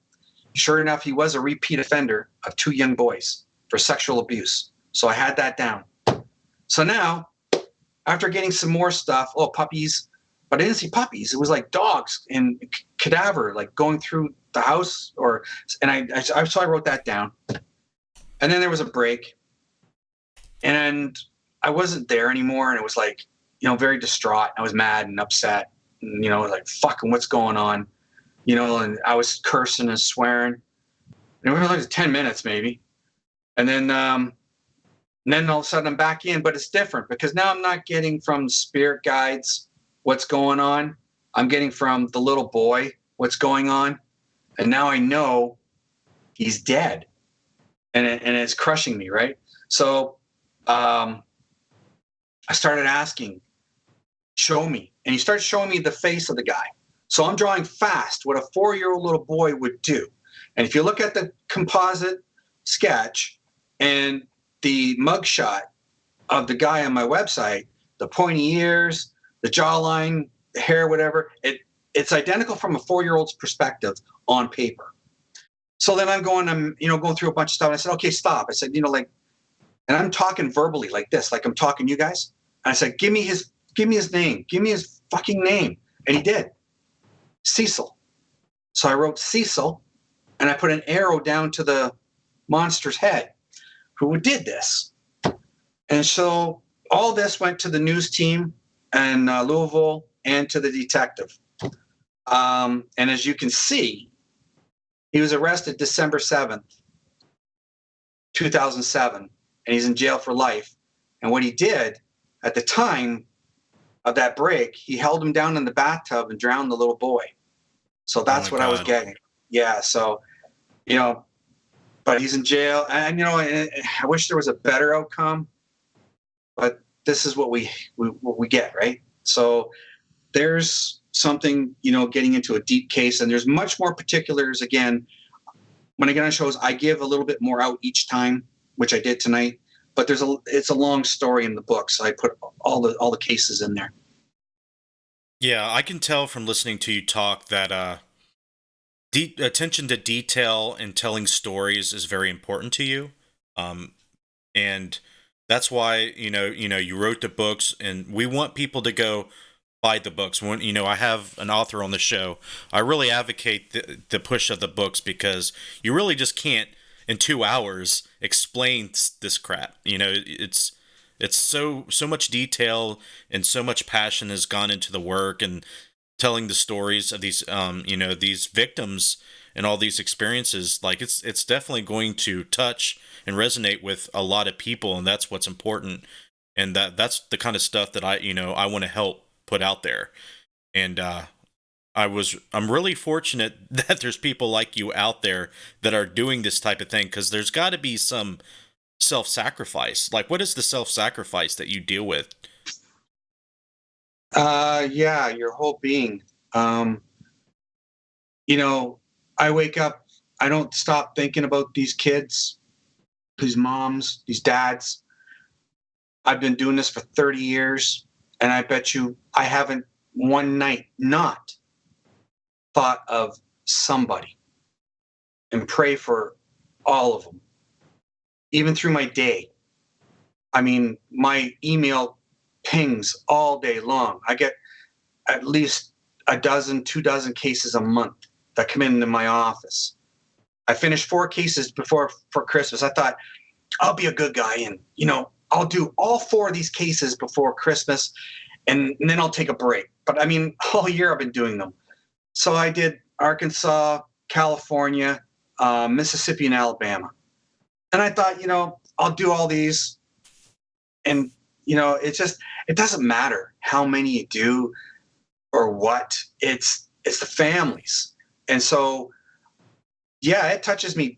Sure enough, he was a repeat offender of 2 young boys for sexual abuse. So I had that down. So now, after getting some more stuff, puppies, but I didn't see puppies. It was like dogs and cadaver, like going through the house. So I wrote that down. And then there was a break, and I wasn't there anymore. And it was like, very distraught. I was mad and upset, and, like, fucking what's going on, and I was cursing and swearing. And we were like 10 minutes maybe. And then all of a sudden I'm back in, but it's different because now I'm not getting from spirit guides what's going on. I'm getting from the little boy what's going on. And now I know he's dead. And it's crushing me, right? So I started asking, show me. And he started showing me the face of the guy. So I'm drawing fast what a 4-year-old little boy would do. And if you look at the composite sketch and the mugshot of the guy on my website, the pointy ears, the jawline, the hair, whatever, it's identical from a 4-year-old's perspective on paper. So then I'm going through a bunch of stuff. And I said, okay, stop. I said, and I'm talking verbally like this, like I'm talking to you guys. And I said, give me his name. Give me his fucking name. And he did. Cecil. So I wrote Cecil, and I put an arrow down to the monster's head who did this. And so all this went to the news team in Louisville and to the detective. And as you can see, he was arrested December 7th, 2007, and he's in jail for life. And what he did at the time of that break, he held him down in the bathtub and drowned the little boy. So that's what God. I was getting. Yeah. So, but he's in jail, and I wish there was a better outcome, but this is what we get, right? So there's something, getting into a deep case, and there's much more particulars. Again, when I get on shows, I give a little bit more out each time, which I did tonight. But it's a long story in the book, so I put all the cases in there. Yeah, I can tell from listening to you talk that attention to detail and telling stories is very important to you, and that's why you wrote the books, and we want people to go buy the books. When I have an author on the show, I really advocate the push of the books because you really just can't in 2 hours explain this crap. It's so much detail and so much passion has gone into the work and telling the stories of these these victims and all these experiences. Like it's definitely going to touch and resonate with a lot of people, and that's what's important And that's the kind of stuff that I want to help put out there. And I'm really fortunate that there's people like you out there that are doing this type of thing, because there's got to be some self-sacrifice. Like, what is the self-sacrifice that you deal with? Yeah, your whole being. I wake up, I don't stop thinking about these kids, these moms, these dads. I've been doing this for 30 years, and I bet you I haven't one night not thought of somebody and pray for all of them, even through my day. I mean, my email pings all day long. I get at least a dozen, 2 dozen cases a month that come into my office. I finished 4 cases for Christmas. I thought, I'll be a good guy and, I'll do all 4 of these cases before Christmas, and then I'll take a break. But I mean, all year I've been doing them. So I did Arkansas, California, Mississippi, and Alabama. And I thought, I'll do all these. And, it doesn't matter how many you do or what. It's the families. And so, yeah, it touches me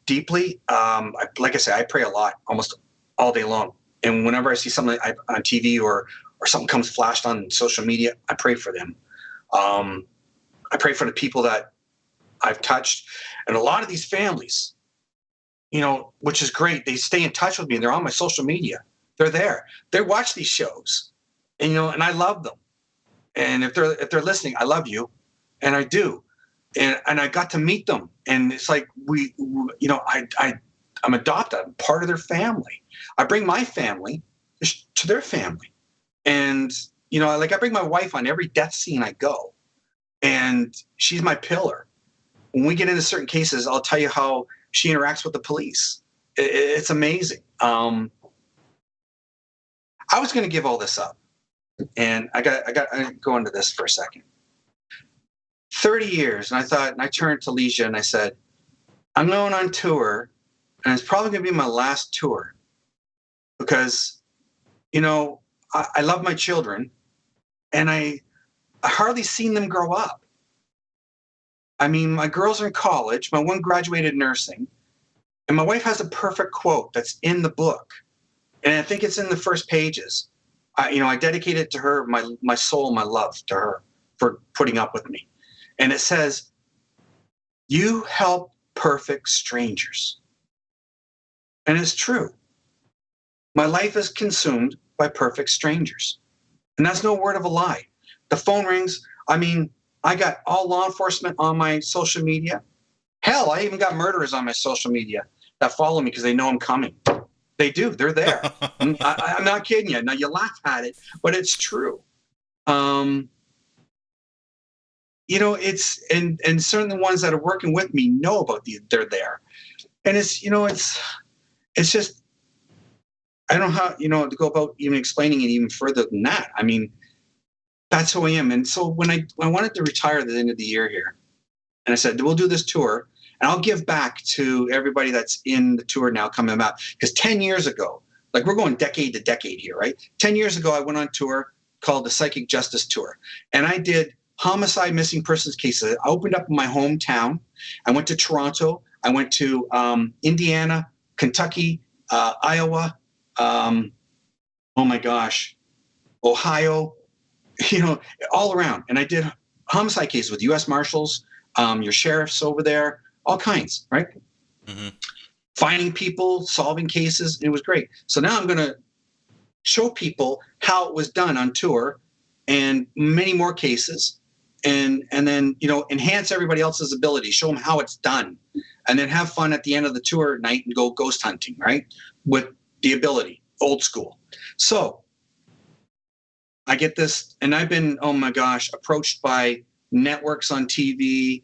deeply. Like I said, I pray a lot, almost all day long. And whenever I see something on TV or something comes flashed on social media, I pray for them. I pray for the people that I've touched. And a lot of these families, which is great, they stay in touch with me. They're on my social media. They're there. They watch these shows, and and I love them. And if they're listening, I love you, and I do. And I got to meet them, and it's like I'm adopted. I'm part of their family. I bring my family to their family, and I bring my wife on every death scene I go, and she's my pillar. When we get into certain cases, I'll tell you how she interacts with the police. It's amazing. I was going to give all this up, and I got to go into this for a second. 30 years, and I turned to Leisha and I said, I'm going on tour, and it's probably going to be my last tour, because, I love my children, and I hardly seen them grow up. I mean, my girls are in college. My one graduated nursing, and my wife has a perfect quote that's in the book. And I think it's in the first pages. I dedicate it to her, my soul, my love to her for putting up with me. And it says, you help perfect strangers. And it's true. My life is consumed by perfect strangers. And that's no word of a lie. The phone rings. I mean, I got all law enforcement on my social media. Hell, I even got murderers on my social media that follow me because they know I'm coming. They do. They're there. I'm not kidding you. Now, you laugh at it, but it's true. It's and certain ones that are working with me know about they're there, and it's just, I don't know how to go about even explaining it even further than that. I mean, that's who I am. And so when I wanted to retire at the end of the year here, and I said, we'll do this tour, and I'll give back to everybody that's in the tour now coming out. Because 10 years ago, like, we're going decade to decade here, right? 10 years ago, I went on tour called the Psychic Justice Tour. And I did homicide, missing persons cases. I opened up in my hometown. I went to Toronto. I went to Indiana, Kentucky, Iowa, oh my gosh, Ohio, all around. And I did homicide cases with U.S. Marshals, your sheriffs over there, all kinds, right? Mm-hmm. Finding people, solving cases. It was great. So now I'm going to show people how it was done on tour, and many more cases, and then enhance everybody else's ability, show them how it's done, and then have fun at the end of the tour night and go ghost hunting, right? With the ability, old school. So I get this, and I've been, oh my gosh, approached by networks on TV.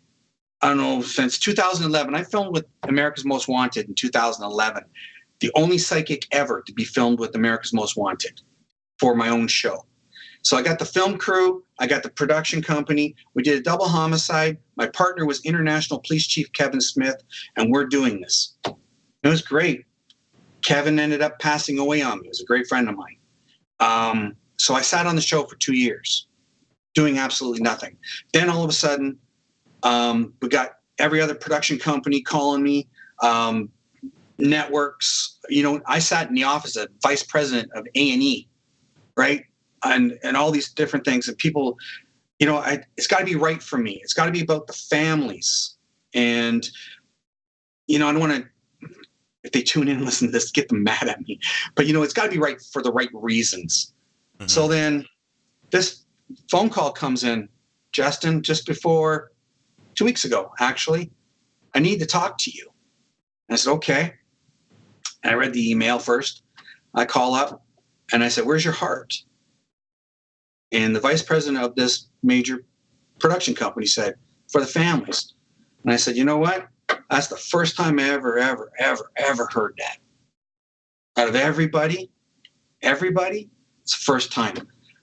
I don't know, since 2011. I filmed with America's Most Wanted in 2011. The only psychic ever to be filmed with America's Most Wanted for my own show. So I got the film crew, I got the production company. We did a double homicide. My partner was International Police Chief Kevin Smith, and we're doing this. It was great. Kevin ended up passing away on me. He was a great friend of mine. So I sat on the show for 2 years, doing absolutely nothing. Then all of a sudden, we got every other production company calling me, networks. I sat in the office as vice president of A&E, right? And all these different things. And people, it's got to be right for me. It's got to be about the families. And, I don't want to, if they tune in and listen to this, get them mad at me. But, it's got to be right for the right reasons. Mm-hmm. So then this phone call comes in, Justin, just before 2 weeks ago, actually. I need to talk to you. And I said, okay. And I read the email first. I call up and I said, where's your heart? And the vice president of this major production company said, for the families. And I said, you know what? That's the first time I ever heard that. Out of everybody, it's the first time.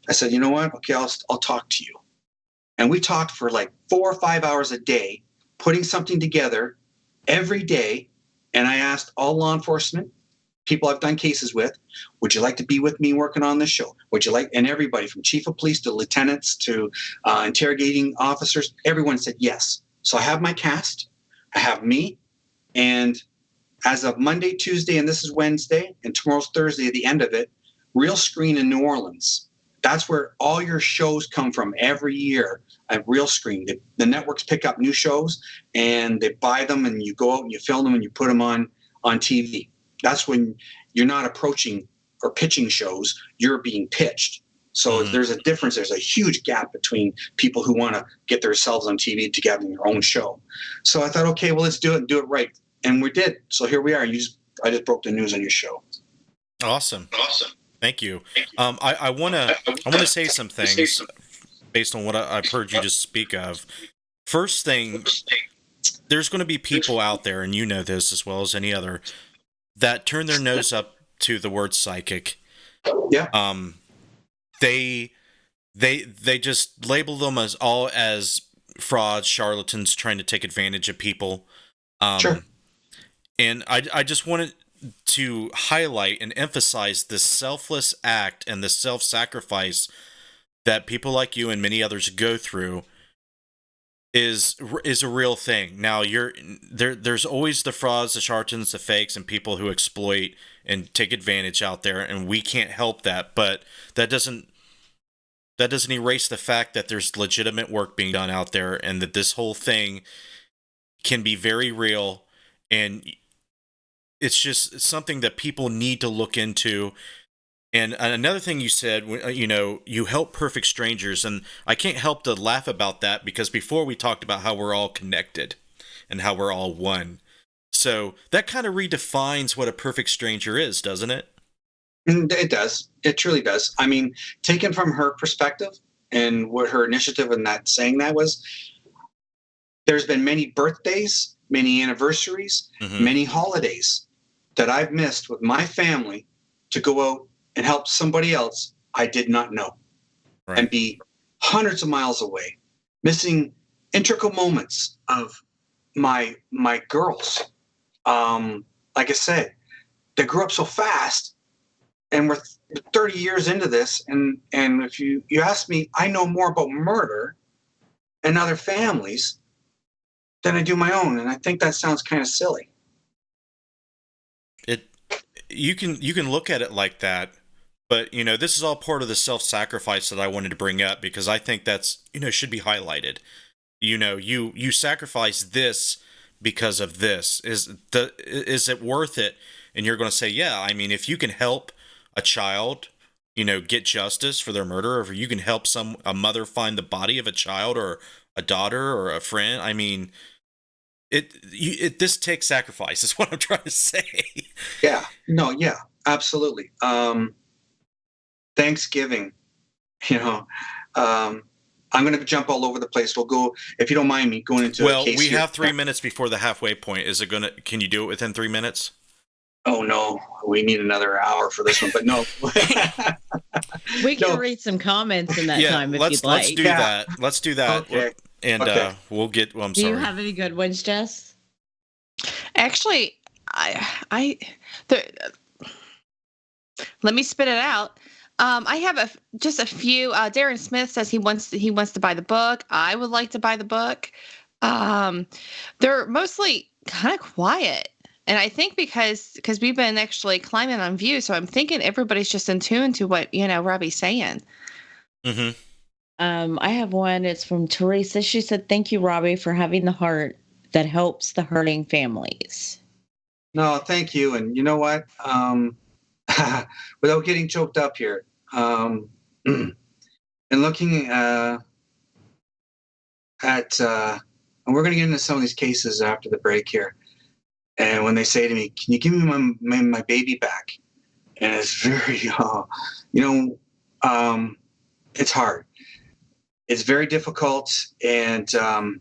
I said, you know what? Okay, I'll talk to you. And we talked for like 4 or 5 hours a day, putting something together every day. And I asked all law enforcement, people I've done cases with, would you like to be with me working on this show? Would you like, and everybody from chief of police to lieutenants to interrogating officers, everyone said yes. So I have my cast, I have me, and as of Monday, Tuesday, and this is Wednesday, and tomorrow's Thursday, at the end of it, Real Screen in New Orleans. That's where all your shows come from every year at Real Screen. The networks pick up new shows and they buy them, and you go out and you film them and you put them on TV. That's when you're not approaching or pitching shows, you're being pitched. So there's a difference. There's a huge gap between people who want to get themselves on TV to get their own show. So I thought, okay, well, let's do it and do it right. And we did. So here we are. I just broke the news on your show. Awesome. Thank you. I want to say some things based on what I've heard you just speak of. First thing, there's going to be people out there, and you know this as well as any other, that turn their nose up to the word psychic. Yeah. They just label them as frauds, charlatans trying to take advantage of people. Sure. And I just wanted to highlight and emphasize this selfless act and the self-sacrifice that people like you and many others go through is a real thing. Now, there's always the frauds, the charlatans, the fakes, and people who exploit and take advantage out there, and we can't help that. But that doesn't erase the fact that there's legitimate work being done out there, and that this whole thing can be very real, and it's just something that people need to look into. And another thing you said, you help perfect strangers, and I can't help to laugh about that, because before we talked about how we're all connected and how we're all one. So that kind of redefines what a perfect stranger is, doesn't it? It does. It truly does. I mean, taken from her perspective and what her initiative in that saying that was, there's been many birthdays, many anniversaries, many holidays that I've missed with my family to go out and help somebody else I did not know, right, and be hundreds of miles away, missing integral moments of my girls. Like I said, they grew up so fast, and we're 30 years into this, and if you ask me, I know more about murder and other families than I do my own, and I think that sounds kind of silly. You can look at it like that, but this is all part of the self-sacrifice that I wanted to bring up, because I think that's should be highlighted. You sacrifice this because of this. Is it worth it? And you're going to say, yeah. I mean, if you can help a child, get justice for their murder, or if you can help a mother find the body of a child or a daughter or a friend, I mean, this takes sacrifice, is what I'm trying to say. Yeah. No, yeah, absolutely. Thanksgiving, I'm going to jump all over the place. We'll go, if you don't mind me going into a case we have 3 minutes before the halfway point. Can you do it within 3 minutes? Oh, no, we need another hour for this one, but no. We can read some comments in that time if you'd like. Let's do that. Okay. And okay. We'll get, I'm do sorry. You have any good ones, Jess? Actually, let me spit it out. I have just a few. Darren Smith says he wants to buy the book. I would like to buy the book. They're mostly kind of quiet, and I think because we've been actually climbing on views, so I'm thinking everybody's just in tune to what Robbie's saying. Mm-hmm. I have one. It's from Teresa. She said, "Thank you, Robbie, for having the heart that helps the hurting families." No, thank you. And you know what? Without getting choked up here, and looking at, and we're going to get into some of these cases after the break here. And when they say to me, "Can you give me my baby back?" And it's very, it's hard. It's very difficult, and we'll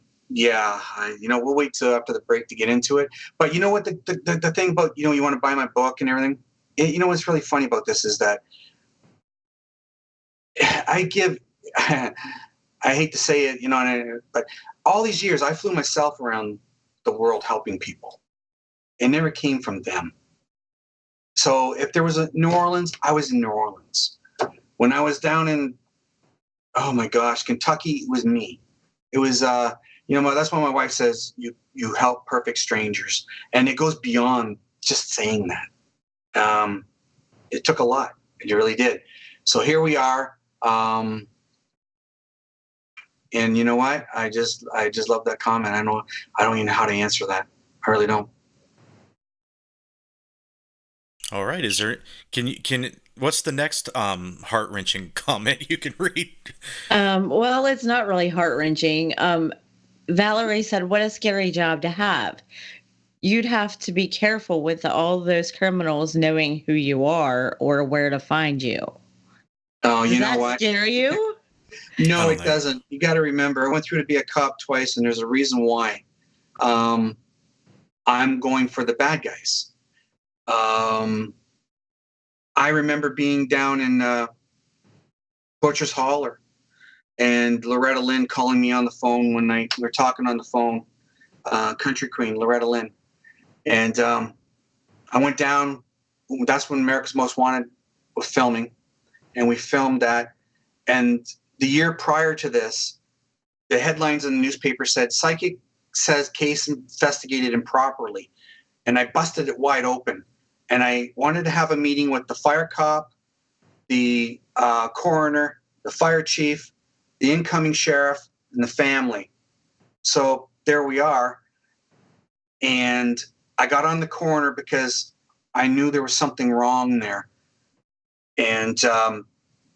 wait till after the break to get into it. But you know what? The thing about you want to buy my book and everything. What's really funny about this is that I hate to say it, but all these years I flew myself around the world helping people. It never came from them. So if there was a New Orleans, I was in New Orleans. When I was down in, oh my gosh, Kentucky, it was me. It was, that's why my wife says you help perfect strangers. And it goes beyond just saying that. It took a lot. It really did. So here we are. And you know what? I just love that comment. I don't even know how to answer that. I really don't. All right. What's the next heart-wrenching comment you can read? Well, it's not really heart-wrenching. Valerie said, "What a scary job to have. You'd have to be careful with all those criminals knowing who you are or where to find you." Oh, you know what? Does that scare you? No, it doesn't. You got to remember, I went through to be a cop twice, and there's a reason why. I'm going for the bad guys. I remember being down in Butcher's Holler, and Loretta Lynn calling me on the phone one night. We were talking on the phone, country queen Loretta Lynn. And I went down. That's when America's Most Wanted was filming, and we filmed that. And the year prior to this, the headlines in the newspaper said, "Psychic says case investigated improperly." And I busted it wide open. And I wanted to have a meeting with the fire cop, the coroner, the fire chief, the incoming sheriff, and the family. So there we are. And I got on the coroner because I knew there was something wrong there. And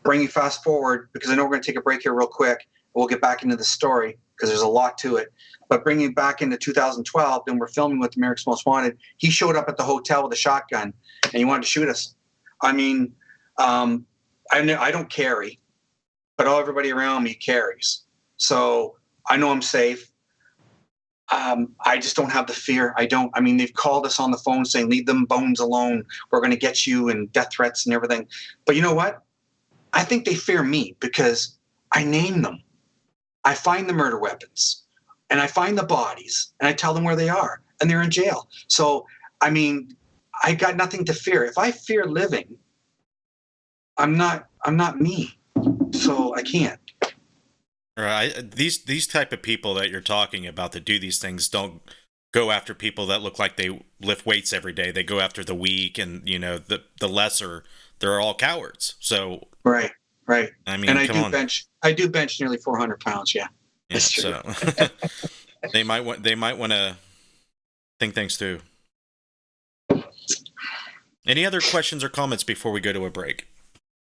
bringing fast forward, because I know we're going to take a break here real quick. We'll get back into the story because there's a lot to it. But bringing it back into 2012, then we're filming with America's Most Wanted. He showed up at the hotel with a shotgun, and he wanted to shoot us. I mean, I don't carry, but everybody around me carries. So I know I'm safe. I just don't have the fear. They've called us on the phone saying, "Leave them bones alone. We're going to get you," and death threats and everything. But you know what? I think they fear me because I name them. I find the murder weapons, and I find the bodies, and I tell them where they are, and they're in jail. So, I got nothing to fear. If I fear living, I'm not me. So I can't. Right. These type of people that you're talking about that do these things don't go after people that look like they lift weights every day. They go after the weak and the lesser. They're all cowards. So right. I mean, and I do bench nearly 400 pounds. Yeah, that's true. So they might want to think things through. Any other questions or comments before we go to a break?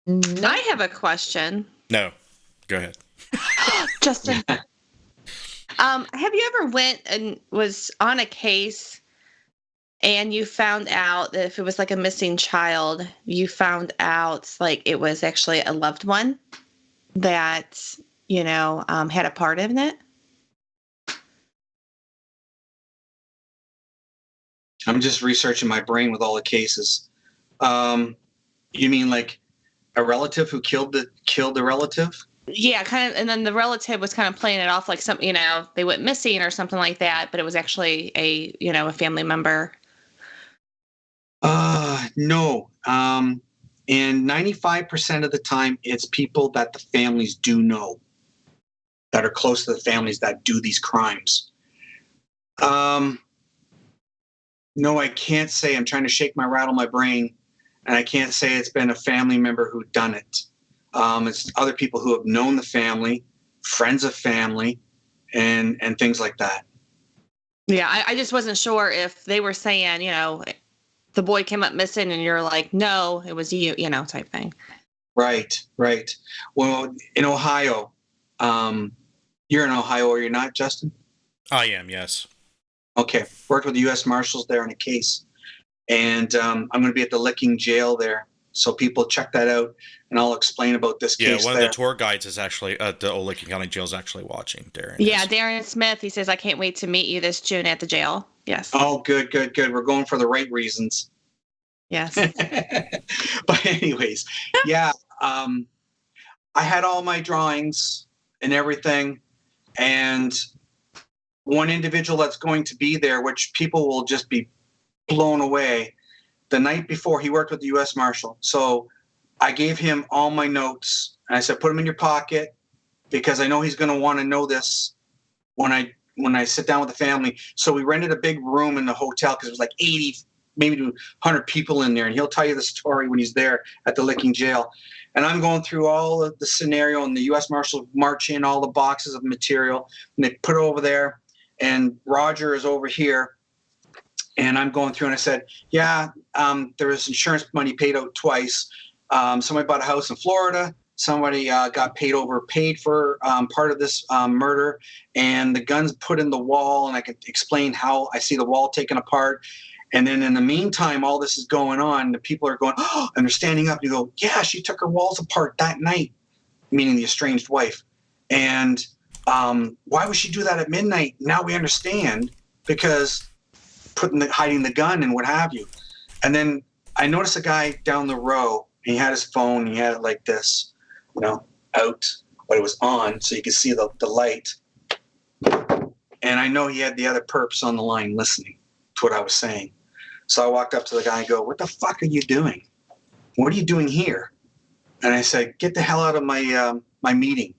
I have a question. No, go ahead. Justin, have you ever went and was on a case and you found out that if it was like a missing child, you found out like it was actually a loved one that, had a part in it? I'm just researching my brain with all the cases. You mean like a relative who killed the relative? Yeah, kind of. And then the relative was kind of playing it off like something, they went missing or something like that, but it was actually a family member. No. And 95% of the time, it's people that the families do know, that are close to the families that do these crimes. No, I can't say. I'm trying to rattle my brain, and I can't say it's been a family member who done it. It's other people who have known the family, friends of family, and things like that. Yeah, I just wasn't sure if they were saying, the boy came up missing and you're like, no, it was you, type thing. Right. Well, in Ohio, you're in Ohio, or you're not, Justin? I am, yes. Okay. Worked with the U.S. Marshals there in a case. And I'm going to be at the Licking Jail there. So people check that out, and I'll explain about this case. Yeah, one of the tour guides is actually at the Old Licking County Jail is actually watching, Darren. Yeah, Darren Smith, he says, I can't wait to meet you this June at the jail. Yes. Oh, good. We're going for the right reasons. Yes. But anyways, yeah, I had all my drawings and everything. And one individual that's going to be there, which people will just be blown away, the night before, he worked with the U.S. Marshal. So I gave him all my notes, and I said, put them in your pocket, because I know he's going to want to know this when I sit down with the family. So we rented a big room in the hotel, because it was like 80, maybe 100 people in there, and he'll tell you the story when he's there at the Licking Jail. And I'm going through all of the scenario, and the U.S. Marshal march in all the boxes of material, and they put it over there, and Roger is over here. And I'm going through, and I said, yeah, there was insurance money paid out twice. Somebody bought a house in Florida. Somebody got paid for part of this murder. And the gun's put in the wall, and I could explain how I see the wall taken apart. And then in the meantime, all this is going on. The people are going, oh, and they're standing up. And you go, yeah, she took her walls apart that night, meaning the estranged wife. And why would she do that at midnight? Now we understand, because hiding the gun and what have you. And then I noticed a guy down the row, and he had his phone, and he had it like this, out, but it was on, so you could see the light. And I know he had the other perps on the line listening to what I was saying. So I walked up to the guy and go, what the fuck are you doing? What are you doing here? And I said, get the hell out of my meeting.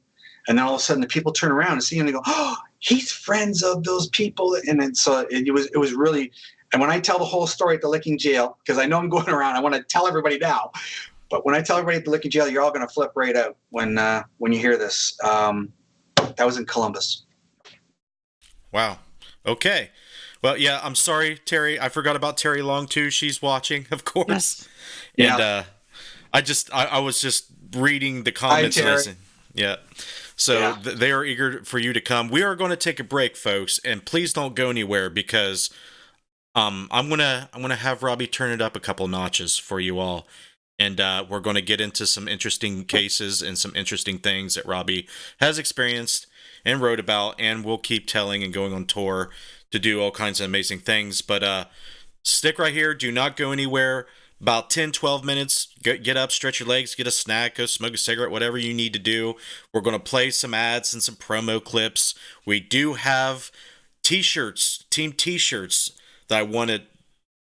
And then all of a sudden the people turn around and see him and they go, oh, he's friends of those people. And then so it was really, and when I tell the whole story at the Licking Jail, because I know I'm going around, I want to tell everybody now, but when I tell everybody at the Licking Jail, you're all going to flip right out when you hear this. That was in Columbus. Wow. Okay. Well, yeah, I'm sorry, Terry. I forgot about Terry Long, too. She's watching, of course. Yes. And I was just reading the comments. Hi, Terry. Yeah. So they are eager for you to come. We are going to take a break, folks, and please don't go anywhere, because I'm gonna have Robbie turn it up a couple notches for you all, and we're going to get into some interesting cases and some interesting things that Robbie has experienced and wrote about, and we'll keep telling and going on tour to do all kinds of amazing things. But stick right here. Do not go anywhere. About 10, 12 minutes, get up, stretch your legs, get a snack, go smoke a cigarette, whatever you need to do. We're going to play some ads and some promo clips. We do have t-shirts, team t-shirts, that I wanted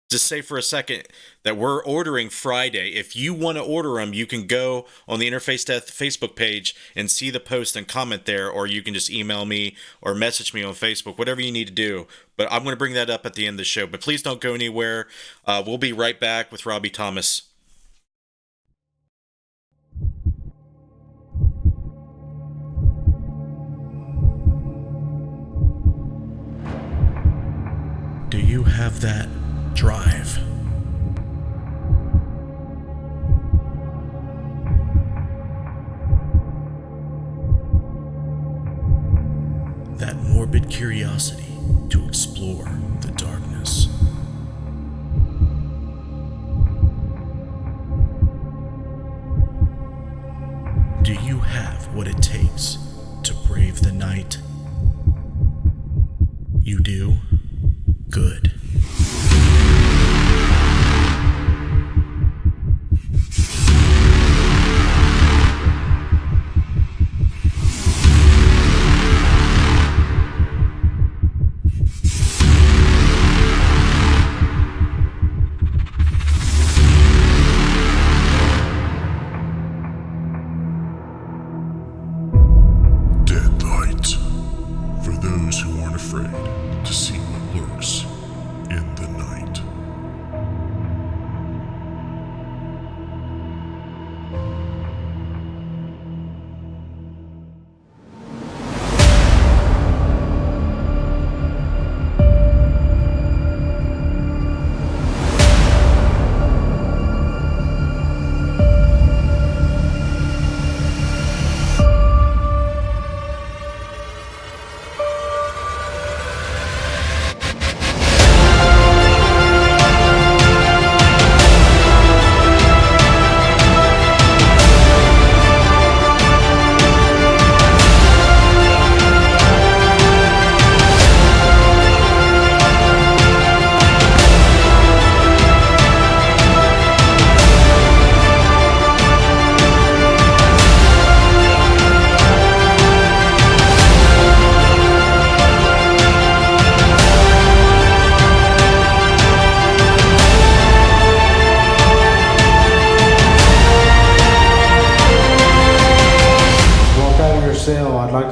to say for a second that we're ordering Friday. If you want to order them, you can go on the Interface Death Facebook page and see the post and comment there, or you can just email me or message me on Facebook, whatever you need to do. But I'm going to bring that up at the end of the show. But please don't go anywhere. We'll be right back with Robbie Thomas. Do you have that drive? That morbid curiosity to explore the darkness. Do you have what it takes to brave the night? You do? Good.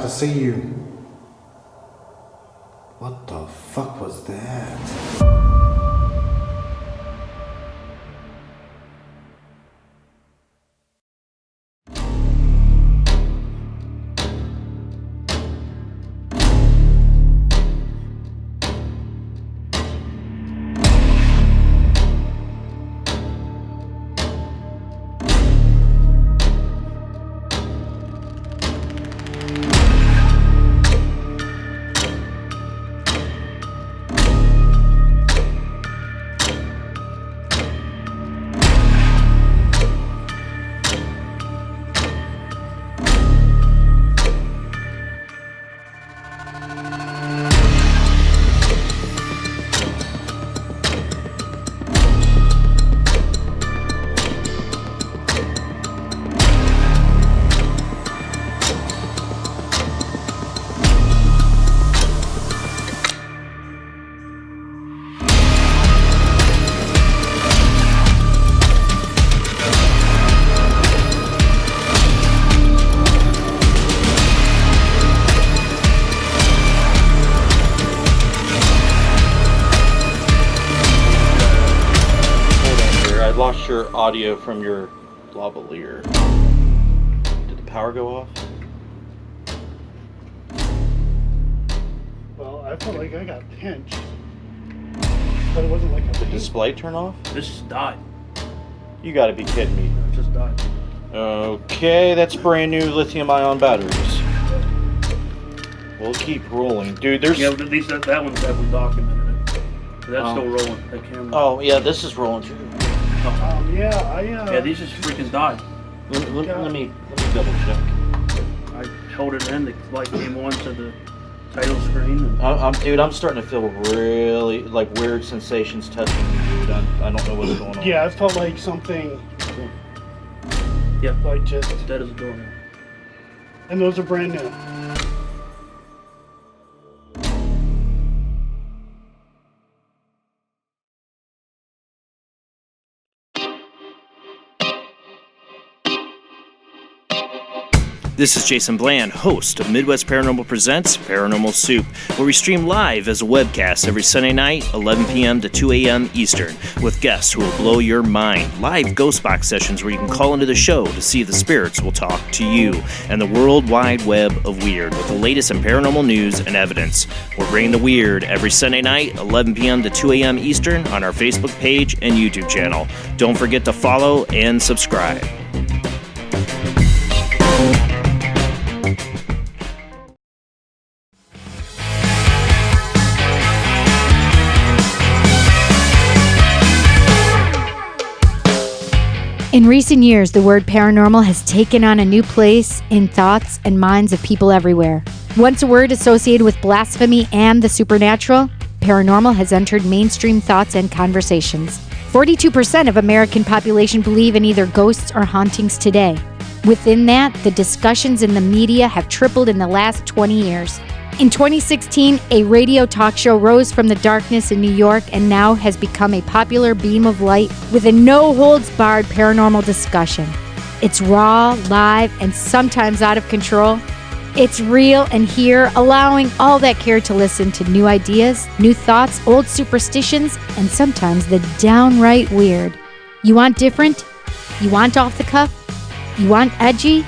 to see you. What the fuck was that? Lost your audio from your lavalier. Did the power go off? Well, I felt like I got pinched, but it wasn't like a The display turn off? This just died. You gotta be kidding me. It just died. Okay, that's brand new lithium-ion batteries. We'll keep rolling, dude. There's at least that one's definitely documented it. That's still rolling. That camera. Oh yeah, this is rolling too. Yeah, these just freaking died. Let me double check. I held it in, the light came on to the title screen. And I'm starting to feel really like weird sensations touching me, dude. I don't know what's going on. Yeah, it felt like something. Yeah, like just dead as a doornail. And those are brand new. This is Jason Bland, host of Midwest Paranormal Presents Paranormal Soup, where we stream live as a webcast every Sunday night, 11 p.m. to 2 a.m. Eastern, with guests who will blow your mind. Live ghost box sessions where you can call into the show to see if the spirits will talk to you, and the world wide web of weird with the latest in paranormal news and evidence. We're bringing the weird every Sunday night, 11 p.m. to 2 a.m. Eastern on our Facebook page and YouTube channel. Don't forget to follow and subscribe. In recent years, the word paranormal has taken on a new place in thoughts and minds of people everywhere. Once a word associated with blasphemy and the supernatural, paranormal has entered mainstream thoughts and conversations. 42% of American population believe in either ghosts or hauntings today. Within that, the discussions in the media have tripled in the last 20 years. In 2016, a radio talk show rose from the darkness in New York and now has become a popular beam of light with a no-holds-barred paranormal discussion. It's raw, live, and sometimes out of control. It's real and here, allowing all that care to listen to new ideas, new thoughts, old superstitions, and sometimes the downright weird. You want different? You want off the cuff? You want edgy?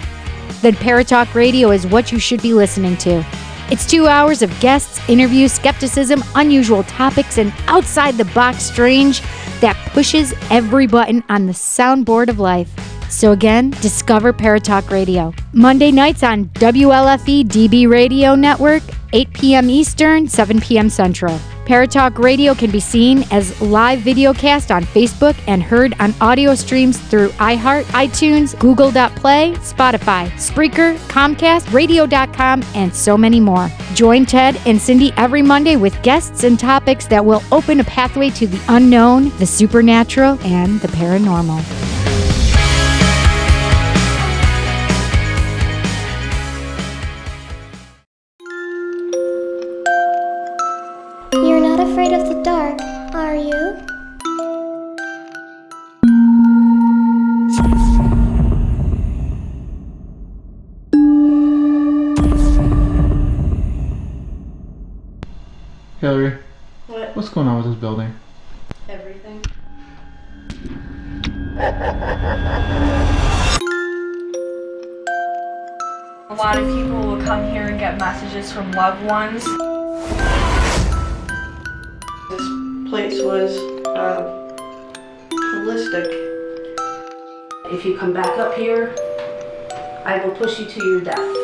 Then Paratalk Radio is what you should be listening to. It's 2 hours of guests, interviews, skepticism, unusual topics, and outside-the-box strange that pushes every button on the soundboard of life. So again, discover Paratalk Radio. Monday nights on WLFE DB Radio Network, 8 p.m. Eastern, 7 p.m. Central. Paratalk Radio can be seen as live videocast on Facebook and heard on audio streams through iHeart, iTunes, Google Play, Spotify, Spreaker, Comcast, Radio.com, and so many more. Join Ted and Cindy every Monday with guests and topics that will open a pathway to the unknown, the supernatural, and the paranormal. You're not afraid of the dark, are you? Hillary, What? what's going on with this building? Everything. A lot of people will come here and get messages from loved ones. This place was holistic. If you come back up here, I will push you to your death.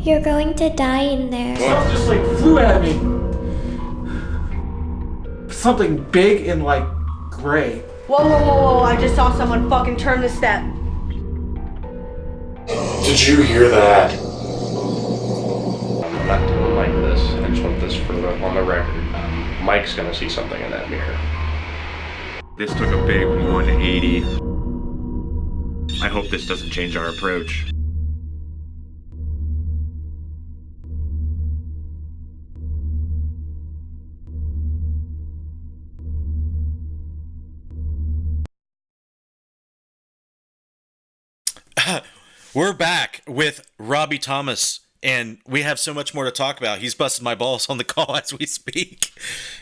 You're going to die in there. Something just like flew at me. Something big and like gray. Whoa, whoa, whoa, whoa, I just saw someone fucking turn the step. Did you hear that? I'm not doing Mike this. I just want this on the record. Mike's gonna see something in that mirror. This took a big 180. I hope this doesn't change our approach. We're back with Robbie Thomas, and we have so much more to talk about. He's busting my balls on the call as we speak,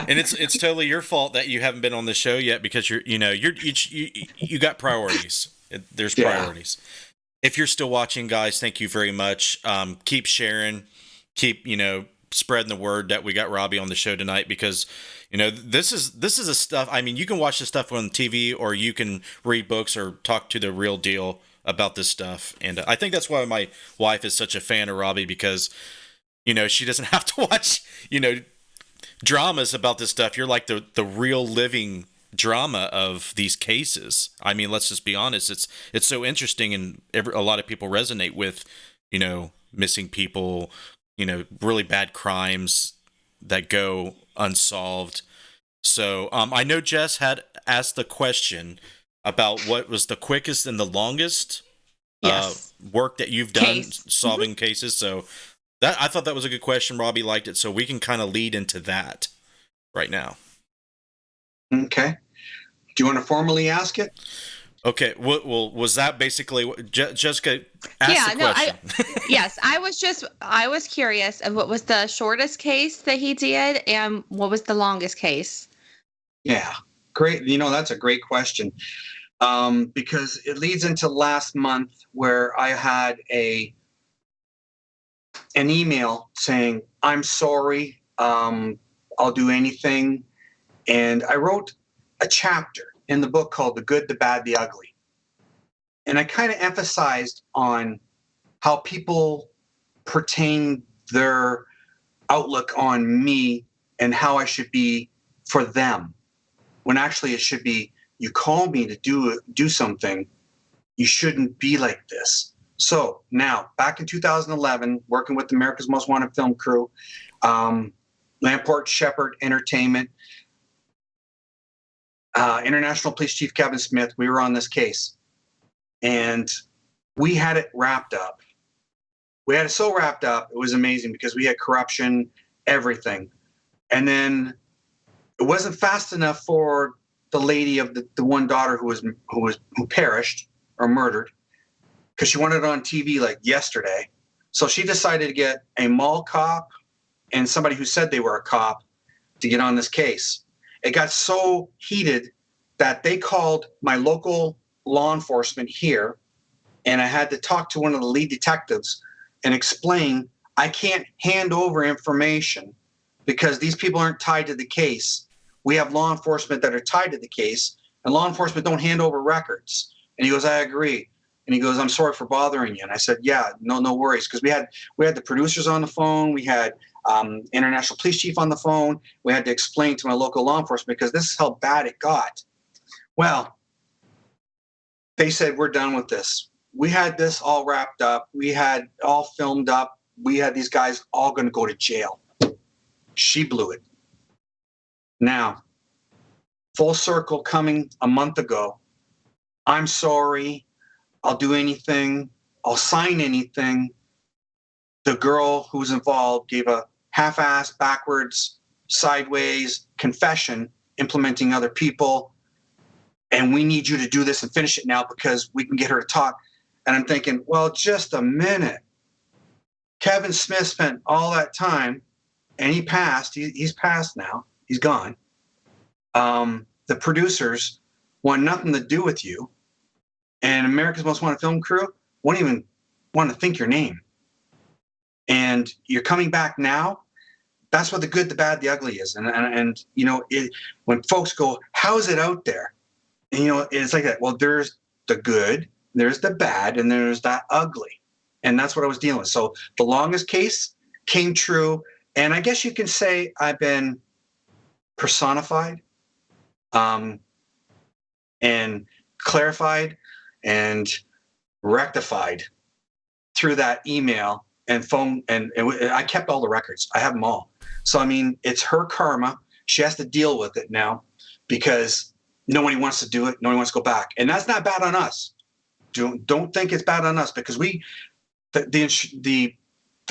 and it's totally your fault that you haven't been on the show yet because you got priorities. There's priorities. If you're still watching, guys, thank you very much. Keep sharing, keep spreading the word that we got Robbie on the show tonight because this is a stuff. I mean, you can watch this stuff on TV or you can read books or talk to the real deal about this stuff, and I think that's why my wife is such a fan of Robbie because she doesn't have to watch dramas about this stuff. You're like the real living drama of these cases. I mean, let's just be honest, it's so interesting, and a lot of people resonate with missing people, really bad crimes that go unsolved. So I know Jess had asked the question about what was the quickest and the longest work that you've done solving cases. So I thought that was a good question. Robbie liked it. So we can kind of lead into that right now. Okay. Do you want to formally ask it? Okay. Well, was that basically Jessica asked the question? Yes. I was curious of what was the shortest case that he did and what was the longest case? Yeah. Great. That's a great question. Because it leads into last month where I had an email saying, I'm sorry, I'll do anything. And I wrote a chapter in the book called The Good, the Bad, the Ugly. And I kind of emphasized on how people pertain their outlook on me and how I should be for them. When actually it should be, you call me to do something, you shouldn't be like this. So now, back in 2011, working with America's Most Wanted film crew, Lamport Shepherd Entertainment, International Police Chief Kevin Smith, we were on this case. And we had it wrapped up. We had it so wrapped up, it was amazing because we had corruption, everything. And then it wasn't fast enough for the lady of the one daughter who perished or murdered because she wanted it on TV like yesterday. So she decided to get a mall cop and somebody who said they were a cop to get on this case. It got so heated that they called my local law enforcement here, and I had to talk to one of the lead detectives and explain I can't hand over information because these people aren't tied to the case. We have law enforcement that are tied to the case, and law enforcement don't hand over records. And he goes, I agree. And he goes, I'm sorry for bothering you. And I said, yeah, no worries. Because we had the producers on the phone. We had International Police Chief on the phone. We had to explain to my local law enforcement because this is how bad it got. Well, they said, we're done with this. We had this all wrapped up. We had all filmed up. We had these guys all going to go to jail. She blew it. Now, full circle coming a month ago. I'm sorry. I'll do anything. I'll sign anything. The girl who was involved gave a half-assed, backwards, sideways confession implementing other people, and we need you to do this and finish it now because we can get her to talk. And I'm thinking, well, just a minute. Kevin Smith spent all that time, and he passed. He's passed now. He's gone. The producers want nothing to do with you, and America's Most Wanted film crew won't even want to think your name. And you're coming back now. That's what the good, the bad, the ugly is. And you know, when folks go, how is it out there? And, you know, it's like that. Well, there's the good, there's the bad, and there's that ugly. And that's what I was dealing with. So the longest case came true. And I guess you can say I've been personified, and clarified and rectified through that email and phone. And I kept all the records. I have them all. So, I mean, it's her karma. She has to deal with it now because nobody wants to do it. Nobody wants to go back. And that's not bad on us. Don't think it's bad on us because the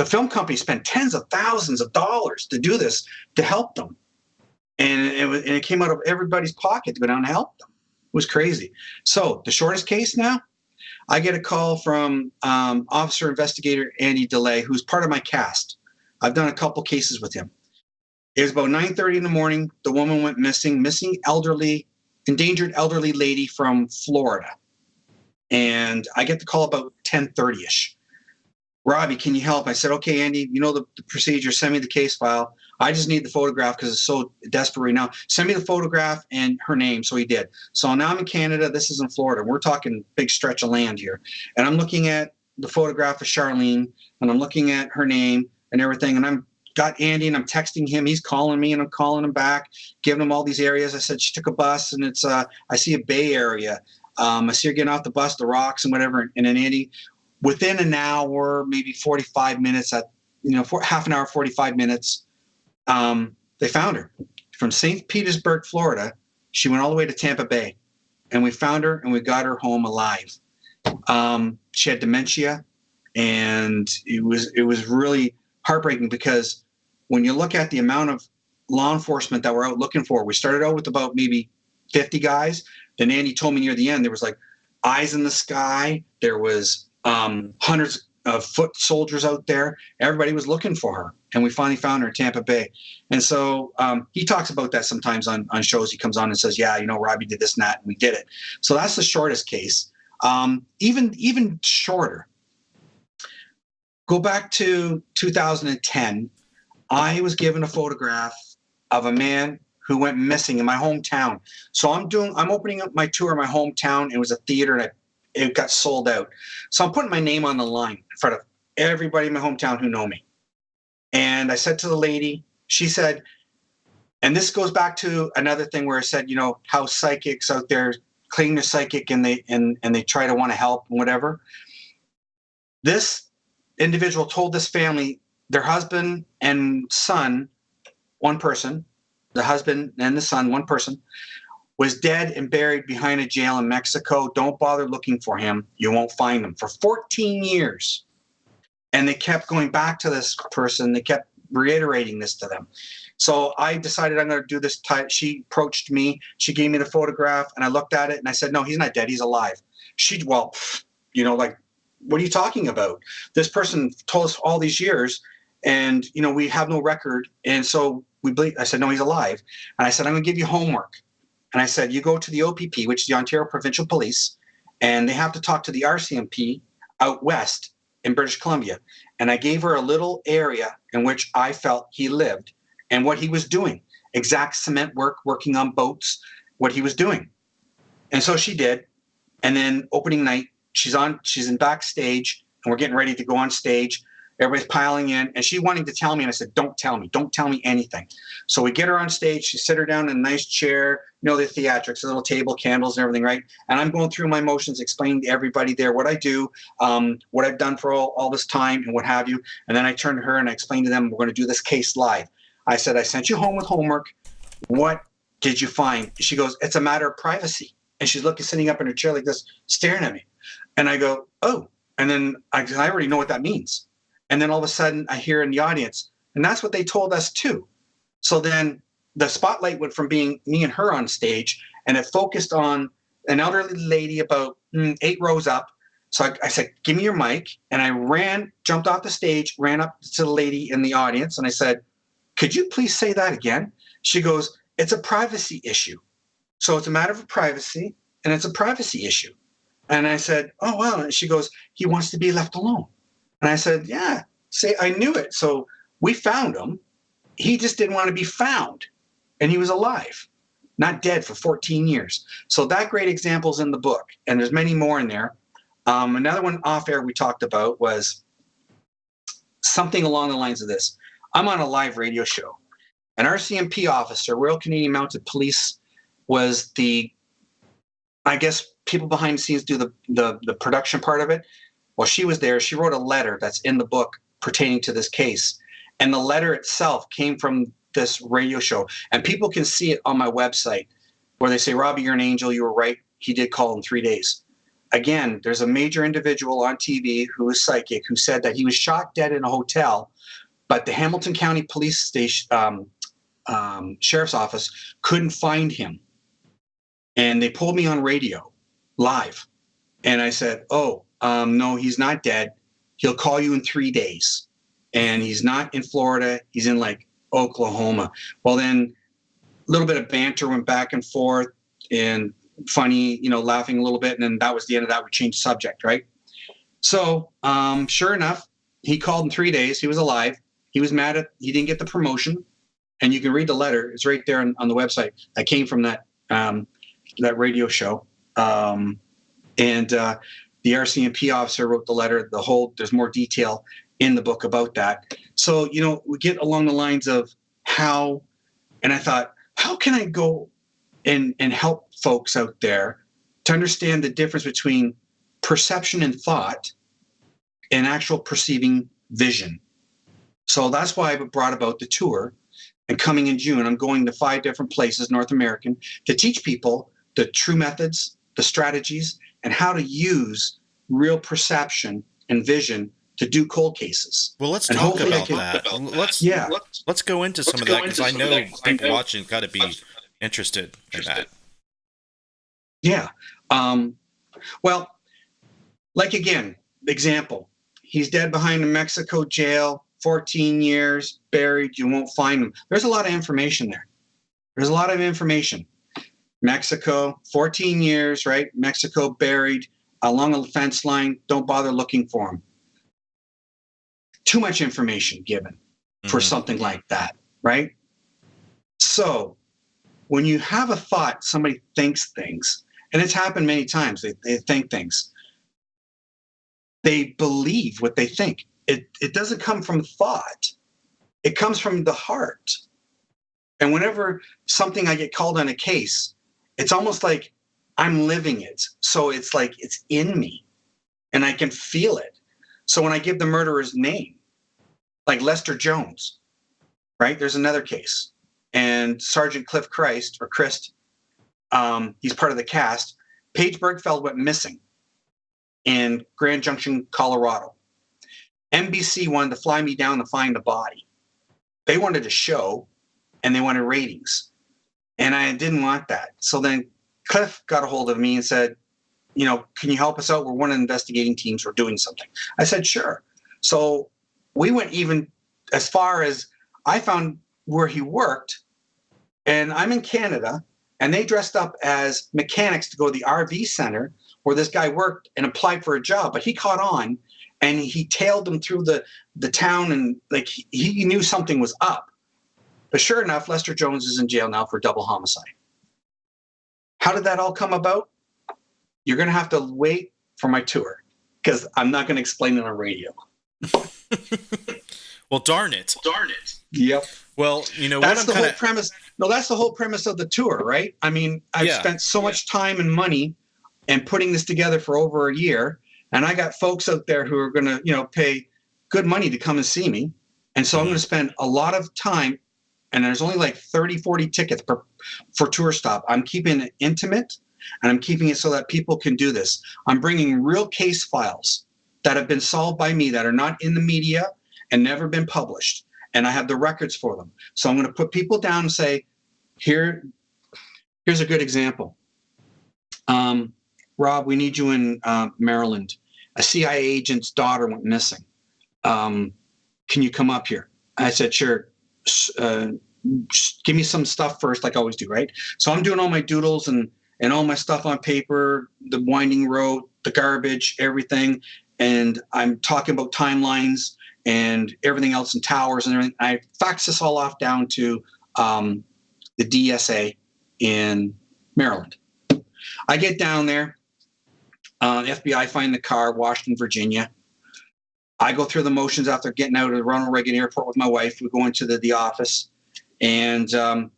film company spent tens of thousands of dollars to do this to help them. And it came out of everybody's pocket to go down and help them. It was crazy. So the shortest case now, I get a call from Officer Investigator Andy DeLay, who's part of my cast. I've done a couple cases with him. It was about 9:30 in the morning. The woman went missing endangered elderly lady from Florida. And I get the call about 10:30ish. Robbie, can you help? I said, okay, Andy, you know the procedure. Send me the case file. I just need the photograph because it's so desperate right now. Send me the photograph and her name. So he did. So now I'm in Canada. This is in Florida. We're talking big stretch of land here. And I'm looking at the photograph of Charlene, and I'm looking at her name and everything. And I'm got Andy, and I'm texting him. He's calling me, and I'm calling him back, giving him all these areas. I said, she took a bus, and it's I see a Bay Area. I see her getting off the bus, the rocks and whatever. And then Andy, within an hour, maybe 45 minutes, half an hour, 45 minutes, they found her from St. Petersburg, Florida. She went all the way to Tampa Bay, and we found her and we got her home alive. She had dementia, and it was really heartbreaking because when you look at the amount of law enforcement that we're out looking for, we started out with about maybe 50 guys. Then Andy told me near the end, there was like eyes in the sky. There was hundreds of foot soldiers out there. Everybody was looking for her. And we finally found her in Tampa Bay. And so he talks about that sometimes on shows. He comes on and says, yeah, Robbie did this and that, and we did it. So that's the shortest case. Even shorter. Go back to 2010. I was given a photograph of a man who went missing in my hometown. So I'm opening up my tour in my hometown. It was a theater, and it got sold out. So I'm putting my name on the line in front of everybody in my hometown who know me. And I said to the lady, she said, and this goes back to another thing where I said, how psychics out there claim they're psychic and they try to want to help and whatever. This individual told this family, their husband and son, one person, the husband and the son, one person, was dead and buried behind a jail in Mexico. Don't bother looking for him. You won't find him. For 14 years. And they kept going back to this person. They kept reiterating this to them. So I decided I'm going to do this. She approached me. She gave me the photograph, and I looked at it, and I said, no, he's not dead. He's alive. What are you talking about? This person told us all these years, and, we have no record. And so I said, no, he's alive. And I said, I'm going to give you homework. And I said, you go to the OPP, which is the Ontario Provincial Police, and they have to talk to the RCMP out west in British Columbia. And I gave her a little area in which I felt he lived and what he was doing. Exact cement work, working on boats, what he was doing. And so she did. And then opening night, she's in backstage, and we're getting ready to go on stage. Everybody's piling in, and she wanting to tell me, and I said, don't tell me anything. So we get her on stage, she sit her down in a nice chair, the theatrics, a little table, candles and everything, right? And I'm going through my motions, explaining to everybody there what I do, what I've done for all this time and what have you. And then I turned to her and I explained to them, we're going to do this case live. I said, I sent you home with homework. What did you find? She goes, it's a matter of privacy. And she's sitting up in her chair like this, staring at me. And I go, oh. And then I already know what that means. And then all of a sudden I hear in the audience, and that's what they told us too. So then the spotlight went from being me and her on stage, and it focused on an elderly lady about 8 rows up. So I said, give me your mic. And I jumped off the stage, ran up to the lady in the audience, and I said, could you please say that again? She goes, it's a privacy issue. So it's a matter of privacy, and it's a privacy issue. And I said, oh, wow. And she goes, he wants to be left alone. And I said, yeah, I knew it. So we found him. He just didn't want to be found. And he was alive, not dead for 14 years. So that great example is in the book. And there's many more in there. Another one off air we talked about was something along the lines of this. I'm on a live radio show. An RCMP officer, Royal Canadian Mounted Police, was I guess people behind the scenes do the production part of it. Well, she was there. She wrote a letter that's in the book pertaining to this case. And the letter itself came from this radio show. And people can see it on my website where they say, Robbie, you're an angel. You were right. He did call in 3 days. Again, there's a major individual on TV who is psychic who said that he was shot dead in a hotel, but the Hamilton County Police Station Sheriff's Office couldn't find him. And they pulled me on radio live. And I said, no, he's not dead. He'll call you in 3 days. And he's not in Florida. He's in Oklahoma. Well, then a little bit of banter went back and forth and funny, laughing a little bit. And then that was the end of that. We changed subject, right? So sure enough, he called in 3 days. He was alive. He was mad he didn't get the promotion. And you can read the letter. It's right there on the website. That came from that radio show. And the RCMP officer wrote the letter. There's more detail in the book about that. So, we get along the lines of how, and I thought, how can I go and help folks out there to understand the difference between perception and thought and actual perceiving vision. So that's why I brought about the tour. And coming in June, I'm going to 5 different places, North American, to teach people the true methods, the strategies, and how to use real perception and vision to do cold cases. Well, let's talk about that. Let's go into some of that, because I know people watching got to be interested in that. Yeah. Well, again, example, he's dead behind a Mexico jail, 14 years, buried, you won't find him. There's a lot of information there. There's a lot of information. Mexico, 14 years, right? Mexico, buried along a fence line, don't bother looking for him. Too much information given for something like that, right? So when you have a thought, somebody thinks things, and it's happened many times, they think things. They believe what they think. It doesn't come from thought. It comes from the heart. And whenever I get called on a case, it's almost like I'm living it. So it's like it's in me and I can feel it. So when I give the murderer's name, like Lester Jones, right? There's another case. And Sergeant Cliff Christ, he's part of the cast. Paige Bergfeld went missing in Grand Junction, Colorado. NBC wanted to fly me down to find the body. They wanted a show and they wanted ratings. And I didn't want that. So then Cliff got a hold of me and said, can you help us out? We're one of the investigating teams. We're doing something. I said, sure. So we went even as far as I found where he worked. And I'm in Canada, and they dressed up as mechanics to go to the RV center where this guy worked and applied for a job. But he caught on, and he tailed them through the town, and he knew something was up. But sure enough, Lester Jones is in jail now for double homicide. How did that all come about? You're going to have to wait for my tour, because I'm not going to explain it on radio. Well, darn it. Yep. Well, that's the whole premise. No, that's the whole premise of the tour, right? I mean, I've spent so much time and money and putting this together for over a year. And I got folks out there who are going to, pay good money to come and see me. And so I'm going to spend a lot of time, and there's only 30, 40 tickets for tour stop. I'm keeping it intimate, and I'm keeping it so that people can do this. I'm bringing real case files that have been solved by me that are not in the media and never been published. And I have the records for them. So I'm going to put people down and say, here's a good example. Rob, we need you in Maryland. A CIA agent's daughter went missing. Can you come up here? I said, sure. Give me some stuff first, like I always do, right? So I'm doing all my doodles and all my stuff on paper, the winding road, the garbage, everything. And I'm talking about timelines and everything else and towers and everything. I fax this all off down to the DSA in Maryland. I get down there. FBI find the car, Washington, Virginia. I go through the motions after getting out of the Ronald Reagan Airport with my wife. We go into the office, and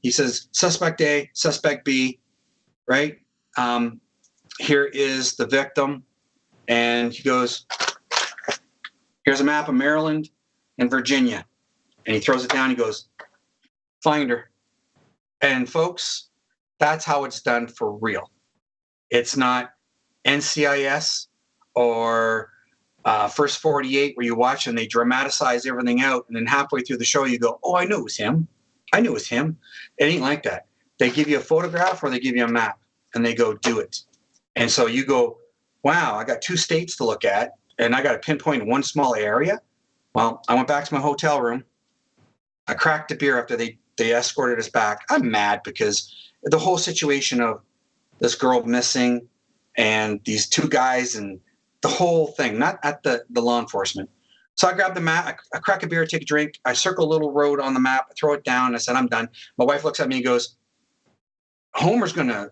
he says, suspect A, suspect B, right? Here is the victim. And he goes, here's a map of Maryland and Virginia. And he throws it down. He goes, find her. And folks, that's how it's done for real. It's not NCIS or First 48 where you watch and they dramatize everything out. And then halfway through the show, you go, oh, I knew it was him. I knew it was him. It ain't like that. They give you a photograph or they give you a map and they go, do it. And so you go, wow, I got 2 states to look at and I got to pinpoint one small area. Well, I went back to my hotel room. I cracked a beer after they escorted us back. I'm mad because the whole situation of this girl missing and these 2 guys and the whole thing, not at the law enforcement. So I grabbed the map, I crack a beer, take a drink, I circle a little road on the map, I throw it down, I said, I'm done. My wife looks at me and goes, Homer's going to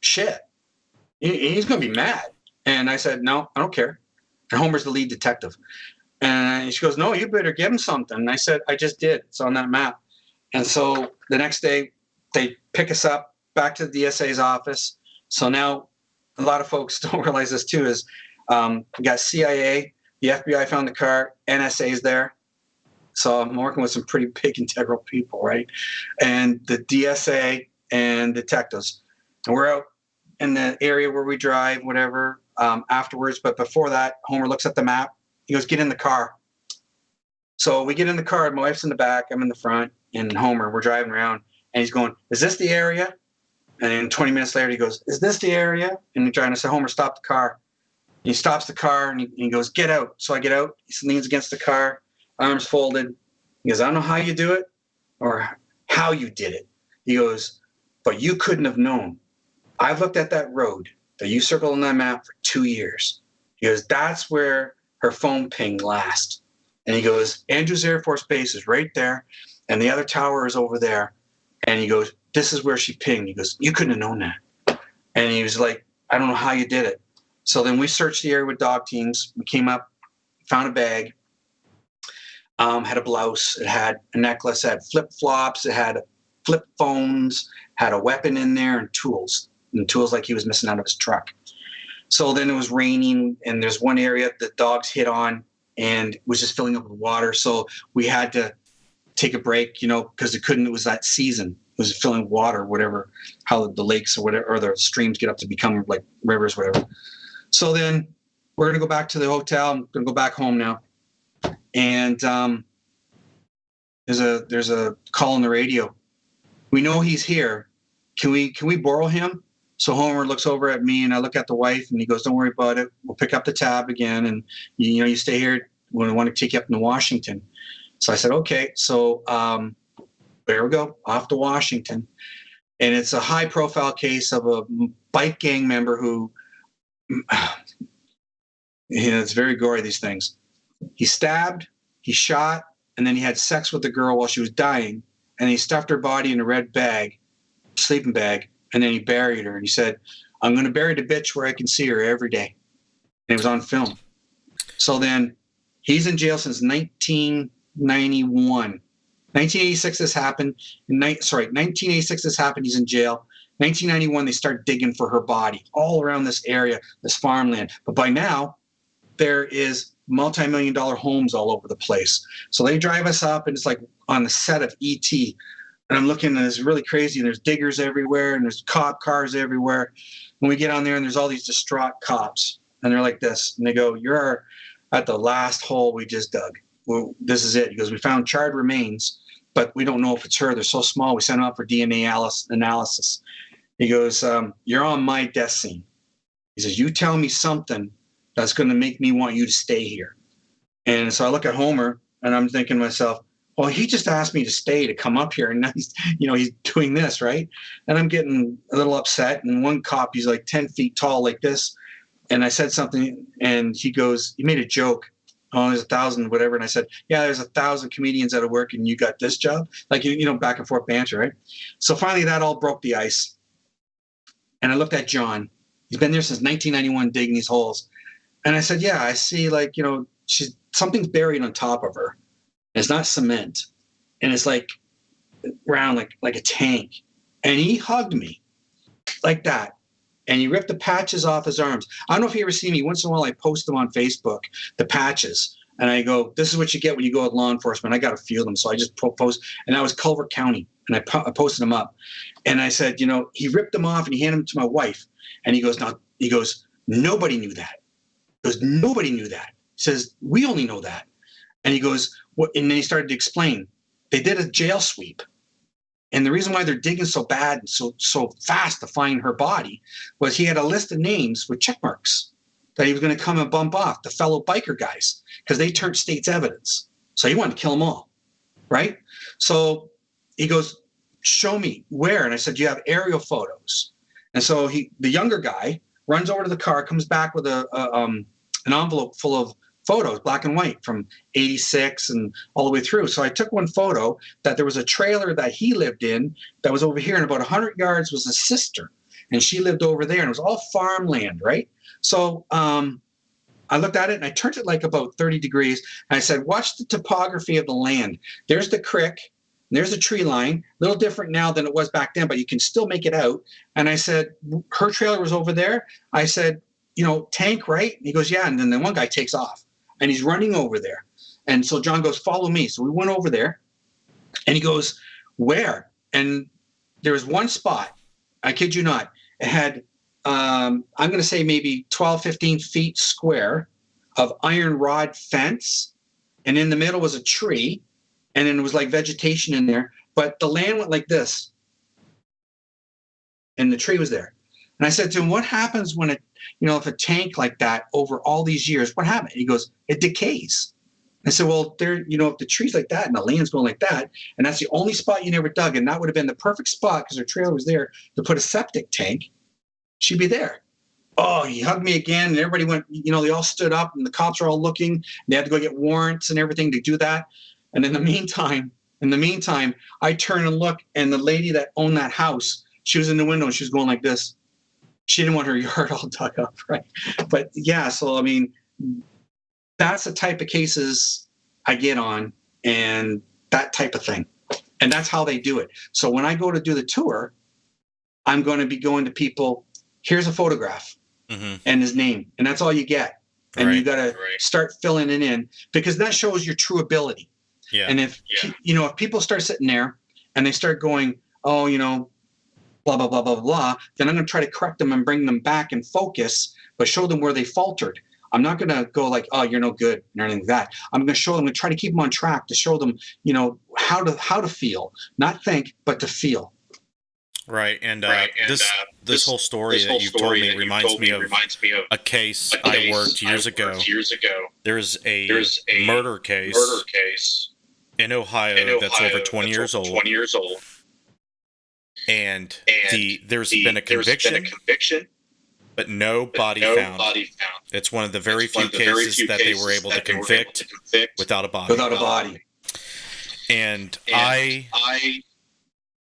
shit. He's going to be mad. And I said, no, I don't care. And Homer's the lead detective. And she goes, no, you better give him something. And I said, I just did. It's on that map. And so the next day, they pick us up back to the DSA's office. So now a lot of folks don't realize this too is we got CIA, the FBI found the car, NSA's there. So I'm working with some pretty big integral people, right? And the DSA and detectives. And we're out in the area where we drive, whatever, afterwards. But before that, Homer looks at the map. He goes, get in the car. So we get in the car. My wife's in the back. I'm in the front. And Homer, we're driving around. And he's going, is this the area? And then 20 minutes later, he goes, is this the area? And he's trying to say, Homer, stop the car. And he stops the car and he goes, get out. So I get out. He leans against the car, arms folded. He goes, I don't know how you do it or how you did it. He goes, but you couldn't have known. I've looked at that road that you circled on that map for 2 years. He goes, that's where her phone pinged last. And he goes, Andrews Air Force Base is right there. And the other tower is over there. And he goes, this is where she pinged. He goes, you couldn't have known that. And he was like, I don't know how you did it. So then we searched the area with dog teams. We came up, found a bag, had a blouse. It had a necklace, it had flip-flops, it had flip phones, had a weapon in there and tools like he was missing out of his truck. So then it was raining and there's one area that dogs hit on and it was just filling up with water. So we had to take a break, because it was that season. It was filling with water, whatever, how the lakes or whatever, or the streams get up to become like rivers, whatever. So then we're going to go back to the hotel. I'm going to go back home now. And there's a call on the radio. We know he's here. Can we borrow him? So Homer looks over at me and I look at the wife and he goes, don't worry about it. We'll pick up the tab again. And you stay here when I want to take you up into Washington. So I said, okay. So there we go, off to Washington. And it's a high profile case of a bike gang member who, it's very gory, these things. He stabbed, he shot, and then he had sex with the girl while she was dying. And he stuffed her body in a red bag, sleeping bag, and then he buried her. And he said, I'm going to bury the bitch where I can see her every day. And it was on film. So then he's in jail since 1991. 1986 this happened. 1986 this happened. He's in jail. 1991 they start digging for her body all around this area, this farmland. But by now there is multi-million-dollar homes all over the place. So they drive us up and it's like on the set of E.T. And I'm looking and it's really crazy. And there's diggers everywhere and there's cop cars everywhere. And we get on there and there's all these distraught cops. And they're like this. And they go, at the last hole we just dug. Well, this is it. He goes, we found charred remains, but we don't know if it's her. They're so small. We sent them out for DNA analysis. He goes, you're on my death scene. He says, you tell me something that's going to make me want you to stay here. And so I look at Homer and I'm thinking to myself, well, he just asked me to stay, to come up here. And now he's doing this, right? And I'm getting a little upset. And one cop, he's like 10 feet tall like this. And I said something and he goes, he made a joke. Oh, there's 1,000, whatever. And I said, yeah, there's 1,000 comedians out of work and you got this job. Like, back and forth banter, right? So finally that all broke the ice. And I looked at John. He's been there since 1991 digging these holes. And I said, yeah, I see something's buried on top of her. It's not cement. And it's like round, like a tank. And he hugged me like that. And he ripped the patches off his arms. I don't know if you ever see me. Once in a while, I post them on Facebook, the patches. And I go, this is what you get when you go with law enforcement. I got a few of them. So I just post. And that was Culver County. And I posted them up. And I said, he ripped them off and he handed them to my wife. And he goes, nobody knew that. He goes, nobody knew that. He says, we only know that. And he goes, what? And then he started to explain. They did a jail sweep. And the reason why they're digging so bad and so fast to find her body was he had a list of names with check marks that he was going to come and bump off, the fellow biker guys, because they turned state's evidence. So he wanted to kill them all, right? So he goes, show me where. And I said, you have aerial photos. And so the younger guy runs over to the car, comes back with an envelope full of photos, black and white, from 86 and all the way through. So I took one photo that there was a trailer that he lived in that was over here, and about 100 yards was a sister, and she lived over there, and it was all farmland, right? So I looked at it, and I turned it like about 30 degrees, and I said, watch the topography of the land. There's the creek, there's the tree line, a little different now than it was back then, but you can still make it out. And I said, her trailer was over there. I said, tank, right? And he goes, yeah. And then the one guy takes off. And he's running over there. And so John goes, follow me. So we went over there. And he goes, where? And there was one spot, I kid you not, it had, I'm going to say maybe 12, 15 feet square of iron rod fence. And in the middle was a tree. And then it was like vegetation in there. But the land went like this. And the tree was there. And I said to him, what happens when if a tank like that over all these years, what happened? He goes, it decays. I said, well, if the tree's like that and the land's going like that, and that's the only spot you never dug, and that would have been the perfect spot because her trailer was there to put a septic tank, she'd be there. Oh, he hugged me again, and everybody went, they all stood up, and the cops are all looking. They had to go get warrants and everything to do that. And in the meantime, I turn and look, and the lady that owned that house, she was in the window, and she was going like this. She didn't want her yard all dug up, right? But yeah, so I mean, that's the type of cases I get on, and that type of thing. And that's how they do it. So when I go to do the tour, I'm going to be going to people, here's a photograph and his name, and that's all you get. And you got to start filling it in, because that shows your true ability. Yeah. And if people start sitting there and they start going, oh, blah, blah, blah, blah, blah, then I'm going to try to correct them and bring them back and focus, but show them where they faltered. I'm not going to go like, oh, you're no good or anything like that. I'm going to show them and try to keep them on track, to show them, how to feel, not think, but to feel. Right. And this whole story that you've told me reminds me of a case I worked years ago. There's a murder case in Ohio that's over 20 years old. And there's been a conviction, but no body found. It's one of the very few cases that they were able to convict without a body. And I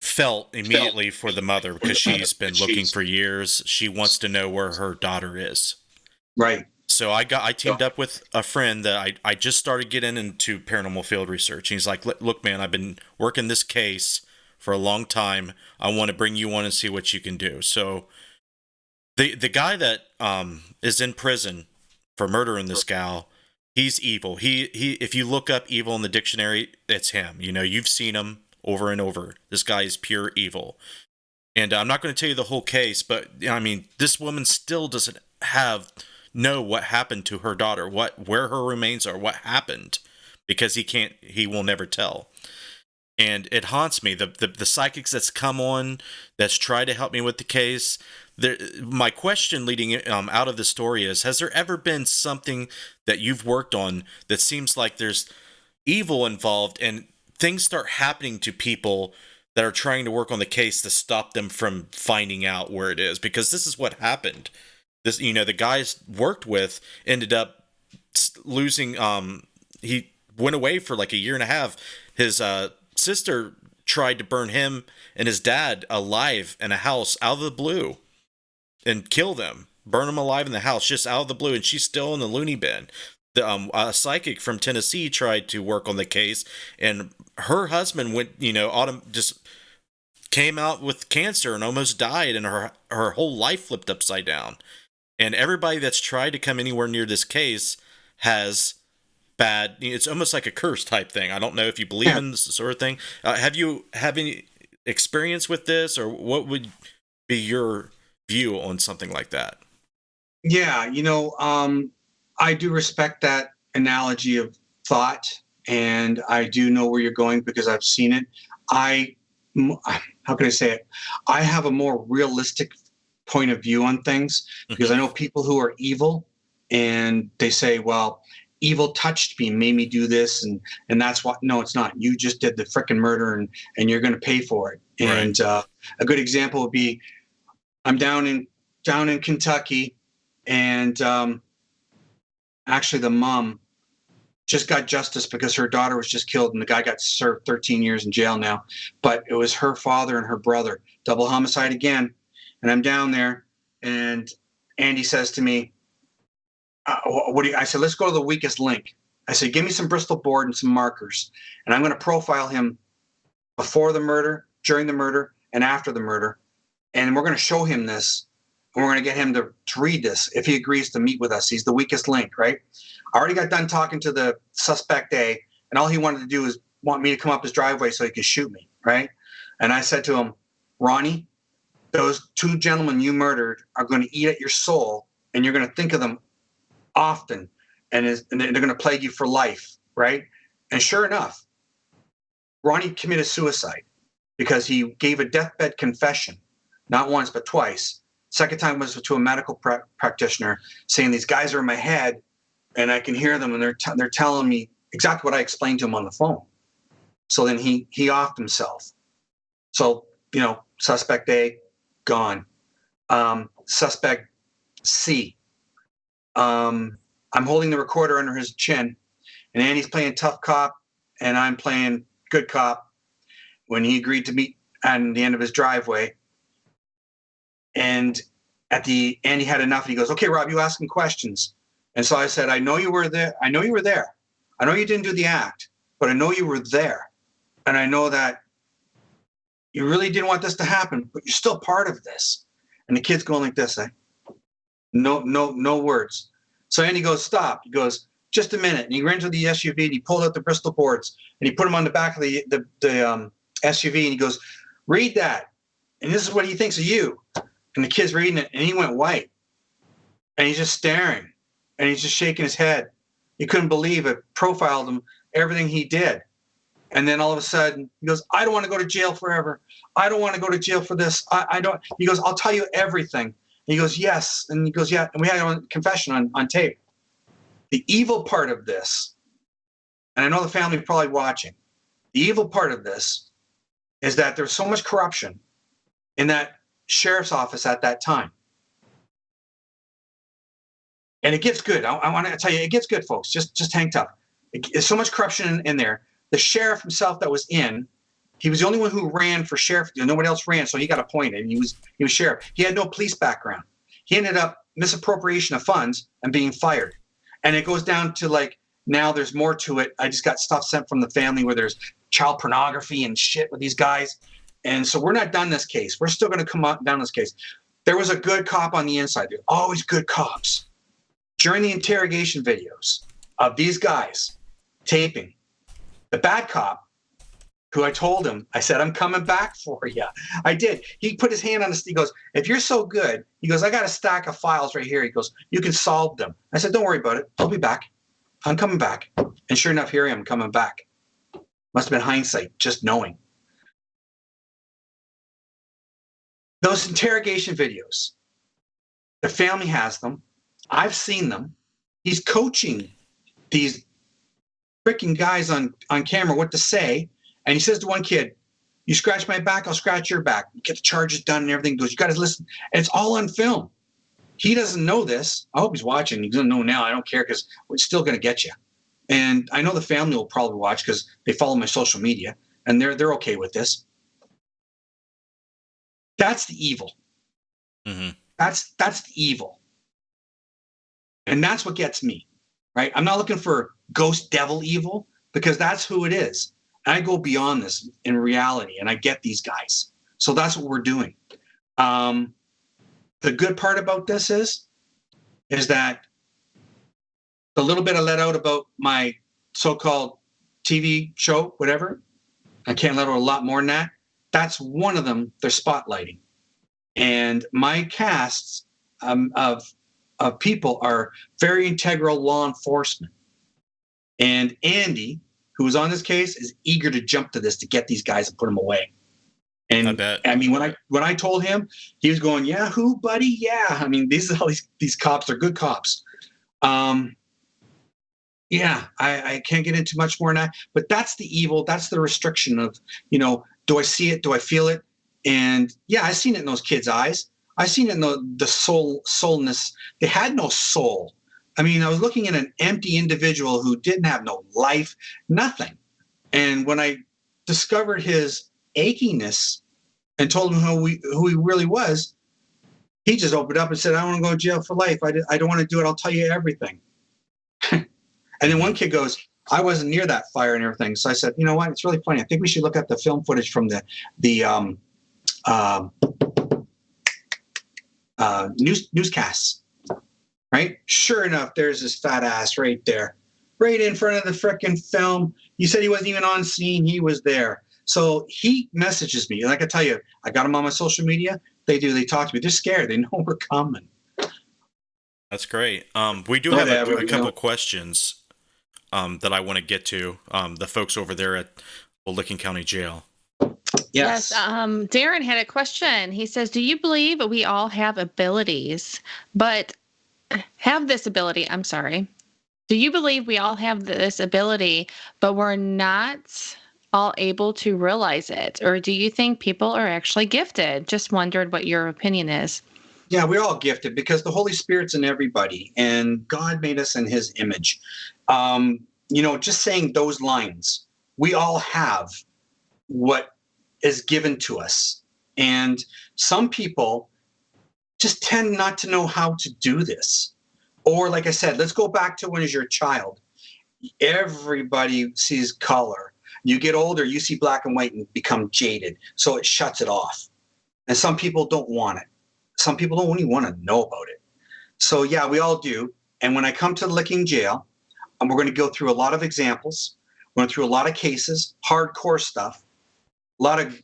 felt immediately for the mother, because she's been looking for years. She wants to know where her daughter is. Right. So I teamed up with a friend that I just started getting into paranormal field research. And he's like, look, man, I've been working this case for a long time. I want to bring you on and see what you can do. So the guy that is in prison for murdering this gal, he's evil. He if you look up evil in the dictionary, it's him. You've seen him over and over. This guy is pure evil. And I'm not going to tell you the whole case, but I mean, this woman still doesn't know what happened to her daughter, where her remains are, what happened, because he will never tell. and it haunts me. The psychics that's come on, that's tried to help me with the case. My question leading out of the story is: has there ever been something that you've worked on that seems like there's evil involved, and things start happening to people that are trying to work on the case to stop them from finding out where it is? Because this is what happened. This, the guys worked with ended up losing. He went away for like a year and a half. His sister tried to burn him and his dad alive in a house out of the blue and kill them, burn them alive in the house just out of the blue, and she's still in the loony bin. A psychic from Tennessee tried to work on the case, and her husband went, just came out with cancer and almost died, and her whole life flipped upside down. And everybody that's tried to come anywhere near this case has bad. It's almost like a curse type thing. I don't know if you believe in this sort of thing. Have you any experience with this, or what would be your view on something like that? Yeah, I do respect that analogy of thought, and I do know where you're going because I've seen it. How can I say it? I have a more realistic point of view on things because I know people who are evil, and they say, well, evil touched me, made me do this, and that's what. No, it's not. You just did the frickin' murder, and you're going to pay for it. Right. And a good example would be, I'm down in Kentucky, and actually the mom just got justice because her daughter was just killed, and the guy got served 13 years in jail now. But it was her father and her brother, double homicide again. And I'm down there, and Andy says to me, I said, let's go to the weakest link. I said, give me some Bristol board and some markers, and I'm going to profile him before the murder, during the murder, and after the murder. And we're going to show him this, and we're going to get him to read this if he agrees to meet with us. He's the weakest link, right? I already got done talking to the suspect A, and all he wanted to do is want me to come up his driveway so he could shoot me, right? And I said to him, Ronnie, those two gentlemen you murdered are going to eat at your soul, and you're going to think of them often, and they're going to plague you for life, right? And sure enough, Ronnie committed suicide because he gave a deathbed confession, not once but twice. Second time was to a medical practitioner saying, these guys are in my head, and I can hear them, and they're telling me exactly what I explained to him on the phone. So then he offed himself. So, suspect A, gone. Suspect C, I'm holding the recorder under his chin, and Andy's playing tough cop, and I'm playing good cop when he agreed to meet at the end of his driveway. And Andy had enough, and he goes, okay, Rob, you asking questions. And so I said, I know you were there. I know you didn't do the act, but I know you were there. And I know that you really didn't want this to happen, but you're still part of this. And the kid's going like this, no words. So Andy goes, stop. He goes, just a minute. And he ran to the SUV, and he pulled out the Bristol boards, and he put them on the back of the SUV, and he goes, read that. And this is what he thinks of you. And the kid's reading it, and he went white. And he's just staring, and he's just shaking his head. He couldn't believe it. Profiled him, everything he did. And then all of a sudden, he goes, I don't want to go to jail forever. I don't want to go to jail for this. I don't. He goes, I'll tell you everything. And he goes, yes. And he goes, yeah. And we had a confession on tape. The evil part of this, and I know the family is probably watching, the evil part of this is that there's so much corruption in that sheriff's office at that time. And it gets good. I want to tell you, it gets good, folks. Just hang tough. There's so much corruption in there. The sheriff himself that was he was the only one who ran for sheriff. Nobody else ran, so he got appointed. And he was sheriff. He had no police background. He ended up misappropriation of funds and being fired. And it goes down to now there's more to it. I just got stuff sent from the family where there's child pornography and shit with these guys. And so we're not done this case. We're still going to come down this case. There was a good cop on the inside. There's always good cops. During the interrogation videos of these guys taping, the bad cop, who I told him, I said, I'm coming back for you. I did. He put his hand on he goes, if you're so good, he goes, I got a stack of files right here. He goes, you can solve them. I said, don't worry about it. I'll be back. I'm coming back. And sure enough, here I am coming back. Must have been hindsight, just knowing. Those interrogation videos, the family has them. I've seen them. He's coaching these freaking guys on camera what to say. And he says to one kid, you scratch my back, I'll scratch your back. Get the charges done and everything. He goes, you got to listen. And it's all on film. He doesn't know this. I hope he's watching. He doesn't know now. I don't care because we're still going to get you. And I know the family will probably watch because they follow my social media and they're okay with this. That's the evil. Mm-hmm. That's the evil. And that's what gets me, right? I'm not looking for ghost devil evil because that's who it is. I go beyond this in reality and I get these guys. So that's what we're doing. The good part about this is that the little bit I let out about my so-called TV show, whatever, I can't let out a lot more than that. That's one of them they're spotlighting. And my casts of people are very integral law enforcement. And Andy, who was on this case, is eager to jump to this to get these guys and put them away. And I mean, when I told him, he was going, "Yeah, who, buddy? Yeah." I mean, these cops are good cops. Yeah, I can't get into much more than that. But that's the evil. That's the restriction of, do I see it? Do I feel it? And yeah, I seen it in those kids' eyes. I seen it in the soulness. They had no soul. I mean, I was looking at an empty individual who didn't have no life, nothing. And when I discovered his achiness and told him who he really was, he just opened up and said, "I want to go to jail for life. I don't want to do it. I'll tell you everything." And then one kid goes, "I wasn't near that fire and everything." So I said, "You know what? It's really funny. I think we should look at the film footage from the newscasts." Right? Sure enough, there's this fat ass right there, right in front of the frickin' film. You said he wasn't even on scene. He was there. So he messages me. Like I tell you, I got him on my social media. They talk to me. They're scared. They know we're coming. That's great. We do have a couple questions that I want to get to. The folks over there at Licking County Jail. Yes. Darren had a question. He says, "Do you believe we all have abilities, but have this ability? I'm sorry. Do you believe we all have this ability, but we're not all able to realize it? Or do you think people are actually gifted?" Just wondered what your opinion is. Yeah, we're all gifted because the Holy Spirit's in everybody and God made us in his image. Just saying those lines, we all have what is given to us. And some people just tend not to know how to do this. Or like I said, let's go back to when you're a child. Everybody sees color. You get older, you see black and white and become jaded. So it shuts it off. And some people don't want it. Some people don't even want to know about it. So yeah, we all do. And when I come to the Licking Jail, we're going to go through a lot of examples. We're going through a lot of cases, hardcore stuff, a lot of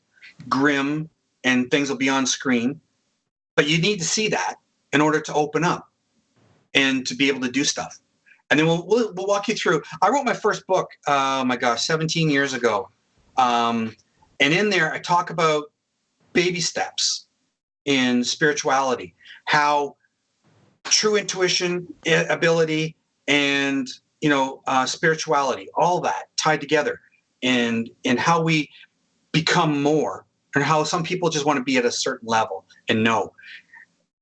grim, and things will be on screen. But you need to see that in order to open up and to be able to do stuff. And then we'll walk you through. I wrote my first book, 17 years ago. And in there, I talk about baby steps in spirituality, how true intuition, ability, and spirituality, all that tied together, and how we become more, and how some people just want to be at a certain level and know.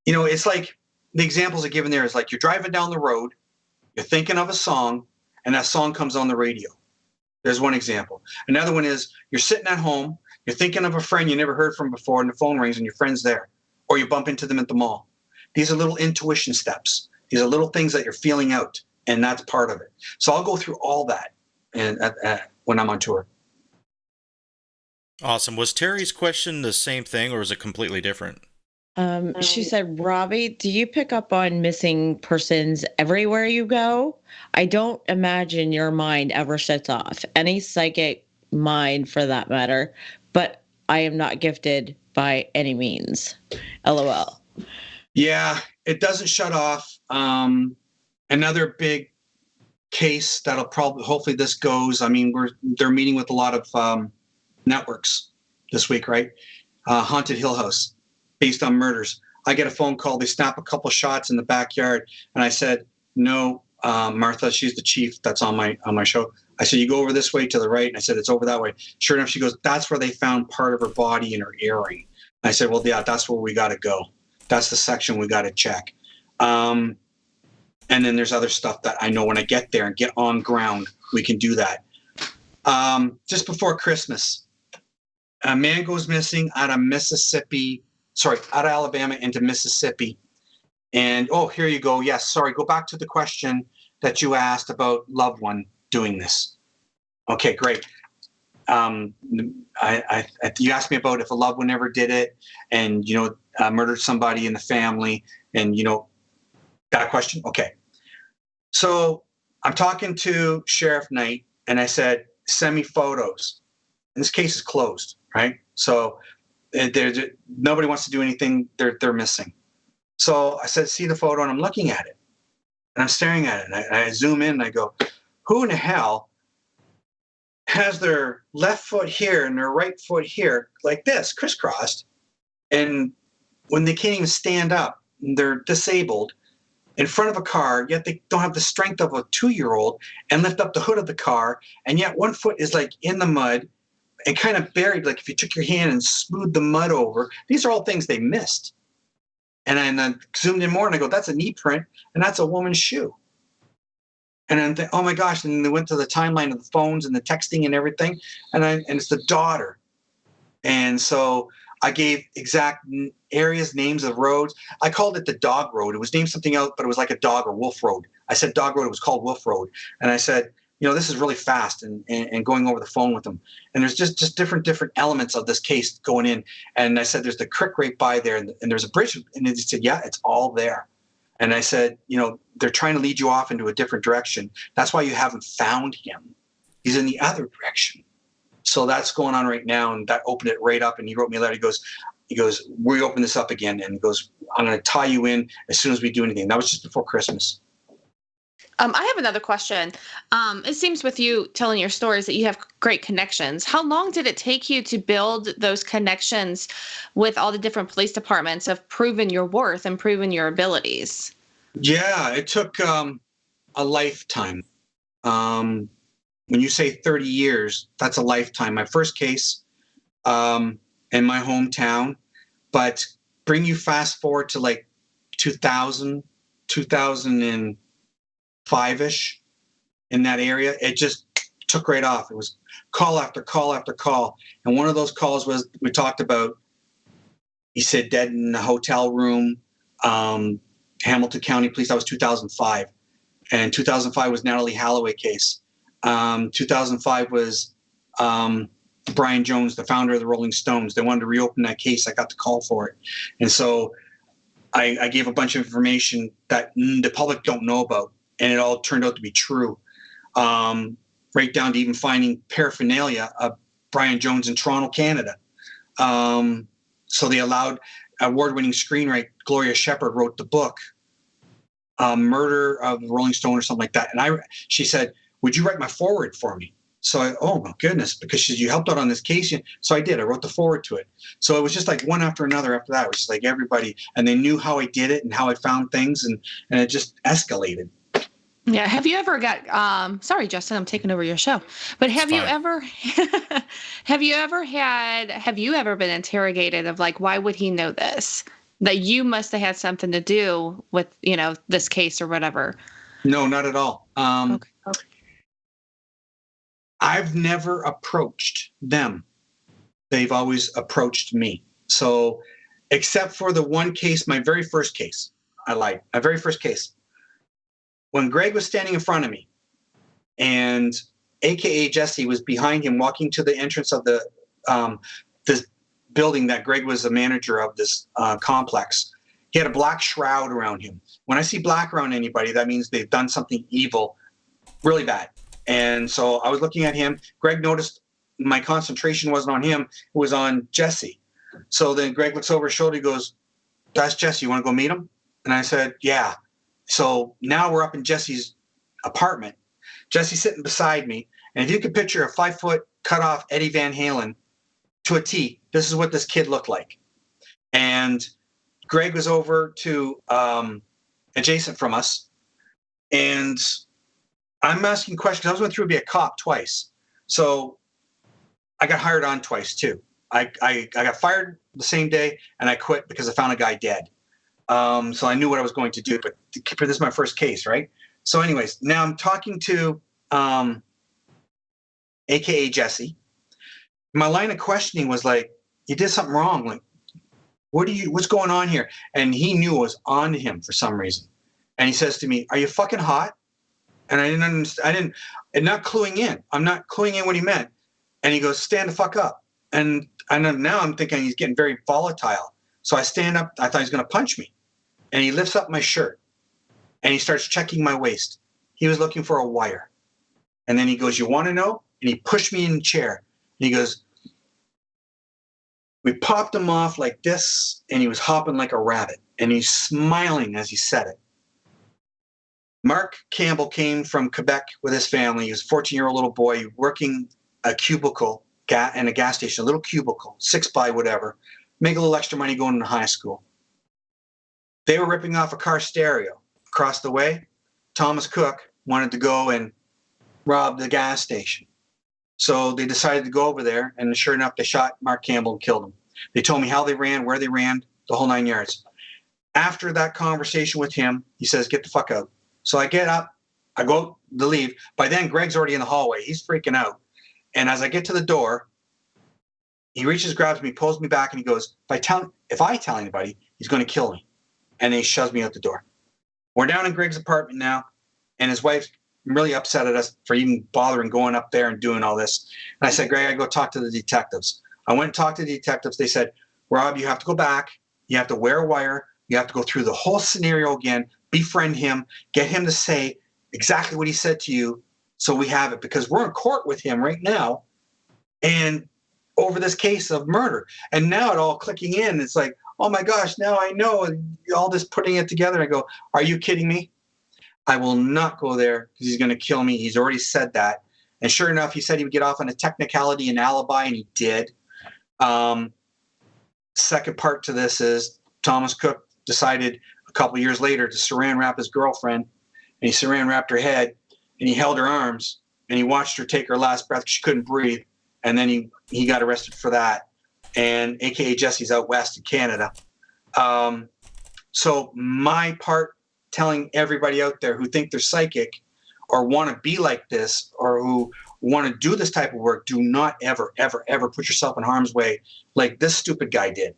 It's like the examples are given there is like you're driving down the road, you're thinking of a song, and that song comes on the radio. There's one example. Another one is you're sitting at home, you're thinking of a friend you never heard from before, and the phone rings and your friend's there, or you bump into them at the mall. These are little intuition steps. These are little things that you're feeling out, and that's part of it. So I'll go through all that and when I'm on tour. Awesome. Was Terry's question the same thing, or was it completely different? She said, "Robbie, do you pick up on missing persons everywhere you go? I don't imagine your mind ever shuts off. Any psychic mind for that matter, but I am not gifted by any means. LOL." Yeah, it doesn't shut off. Another big case that'll probably, hopefully this goes. I mean, they're meeting with a lot of networks this week, right? Haunted Hill House, based on murders. I get a phone call. They snap a couple shots in the backyard, and I said, "No, Martha, she's the chief that's on my show." I said, "You go over this way to the right," and I said, "It's over that way." Sure enough, she goes, "That's where they found part of her body in her earring." I said, "Well, yeah, that's where we got to go. That's the section we got to check." And then there's other stuff that I know when I get there and get on ground, we can do that. Just before Christmas, a man goes missing out of Alabama into Mississippi. And, oh, here you go. Yes, sorry. Go back to the question that you asked about loved one doing this. Okay, great. You asked me about if a loved one ever did it and, murdered somebody in the family and, that question. Okay. So I'm talking to Sheriff Knight and I said, send me photos. And this case is closed, right? So nobody wants to do anything. They're missing. So I said, see the photo, and I'm looking at it. And I'm staring at it. And I zoom in and I go, who in the hell has their left foot here and their right foot here like this, crisscrossed? And when they can't even stand up, they're disabled in front of a car, yet they don't have the strength of a 2-year-old and lift up the hood of the car. And yet one foot is like in the mud and kind of buried, like if you took your hand and smoothed the mud over. These are all things they missed. And I zoomed in more and I go, that's a knee print and that's a woman's shoe. And then think, oh my gosh. And they went to the timeline of the phones and the texting and everything. And it's the daughter. And so I gave exact areas, names of roads. I called it the dog road. It was named something else, but it was like a dog or wolf road. I said dog road. It was called wolf road. And I said, this is really fast and going over the phone with them. And there's just different elements of this case going in. And I said, there's the creek right by there and there's a bridge. And they said, yeah, it's all there. And I said, they're trying to lead you off into a different direction. That's why you haven't found him. He's in the other direction. So that's going on right now. And that opened it right up. And he wrote me a letter. He goes, we open this up again. And he goes, I'm going to tie you in as soon as we do anything. That was just before Christmas. I have another question. It seems with you telling your stories that you have great connections. How long did it take you to build those connections with all the different police departments of proving your worth and proving your abilities? Yeah, it took a lifetime. When you say 30 years, that's a lifetime. My first case in my hometown, but bring you fast forward to like 2005-ish in that area, it just took right off. It was call after call after call. And one of those calls was, we talked about, he said dead in a hotel room, Hamilton County Police. That was 2005. And 2005 was Natalie Holloway case. 2005 was Brian Jones, the founder of the Rolling Stones. They wanted to reopen that case. I got the call for it. And so I gave a bunch of information that the public don't know about. And it all turned out to be true. Right down to even finding paraphernalia of Brian Jones in Toronto, Canada. So they allowed award-winning screenwriter Gloria Shepherd wrote the book, Murder of the Rolling Stone or something like that. And she said, would you write my foreword for me? So oh my goodness, because you helped out on this case. So I did. I wrote the foreword to it. So it was just like one after another after that. It was just like everybody, and they knew how I did it and how I found things, and it just escalated. Yeah. Have you ever got, sorry, Justin, I'm taking over your show, but have you ever been interrogated of like, why would he know this? That you must have had something to do with, this case or whatever. No, not at all. Okay. I've never approached them. They've always approached me. So except for the one case, my very first case, my very first case, when Greg was standing in front of me and AKA Jesse was behind him walking to the entrance of the this building that Greg was the manager of, this complex. He had a black shroud around him. When I see black around anybody, that means they've done something evil, really bad. And so I was looking at him. Greg noticed my concentration wasn't on him. It was on Jesse. So then Greg looks over his shoulder. He goes, that's Jesse. You want to go meet him? And I said, yeah. So now we're up in Jesse's apartment. Jesse's sitting beside me. And if you could picture a 5-foot cut off Eddie Van Halen to a T, this is what this kid looked like. And Greg was over to adjacent from us. And I'm asking questions. I was going through to be a cop twice. So I got hired on twice too. I got fired the same day and I quit because I found a guy dead. So I knew what I was going to do, but this is my first case, right? So anyways, now I'm talking to AKA Jesse. My line of questioning was like, you did something wrong. Like, what's going on here? And he knew I was on to him for some reason. And he says to me, are you fucking hot? And I didn't understand. I'm not cluing in what he meant. And he goes, stand the fuck up. And now I'm thinking he's getting very volatile. So I stand up. I thought he was going to punch me. And he lifts up my shirt and he starts checking my waist. He was looking for a wire. And then he goes, you want to know? And he pushed me in the chair. And he goes, we popped him off like this. And he was hopping like a rabbit. And he's smiling as he said it. Mark Campbell came from Quebec with his family. He was a 14-year-old little boy working a cubicle in a gas station, a little cubicle, 6 by whatever, make a little extra money going to high school. They were ripping off a car stereo. Across the way, Thomas Cook wanted to go and rob the gas station. So they decided to go over there, and sure enough, they shot Mark Campbell and killed him. They told me how they ran, where they ran, the whole 9 yards. After that conversation with him, he says, get the fuck out. So I get up, I go to leave. By then, Greg's already in the hallway. He's freaking out. And as I get to the door, he reaches, grabs me, pulls me back, and he goes, if I tell anybody, he's going to kill me. And then he shoves me out the door. We're down in Greg's apartment now, and his wife's really upset at us for even bothering going up there and doing all this. And I said, Greg, I go talk to the detectives. I went and talked to the detectives. They said, Rob, you have to go back. You have to wear a wire. You have to go through the whole scenario again, befriend him, get him to say exactly what he said to you so we have it. Because we're in court with him right now and over this case of murder. And now it all clicking in. It's like, oh my gosh, now I know all this putting it together. I go, are you kidding me? I will not go there because he's going to kill me. He's already said that. And sure enough, he said he would get off on a technicality and alibi, and he did. Second part to this is Thomas Cook decided a couple years later to saran wrap his girlfriend, and he saran wrapped her head, and he held her arms, and he watched her take her last breath. She couldn't breathe, and then he got arrested for that. And AKA Jesse's out west in Canada. So my part, telling everybody out there who think they're psychic or want to be like this or who want to do this type of work, do not ever, ever, ever put yourself in harm's way like this stupid guy did.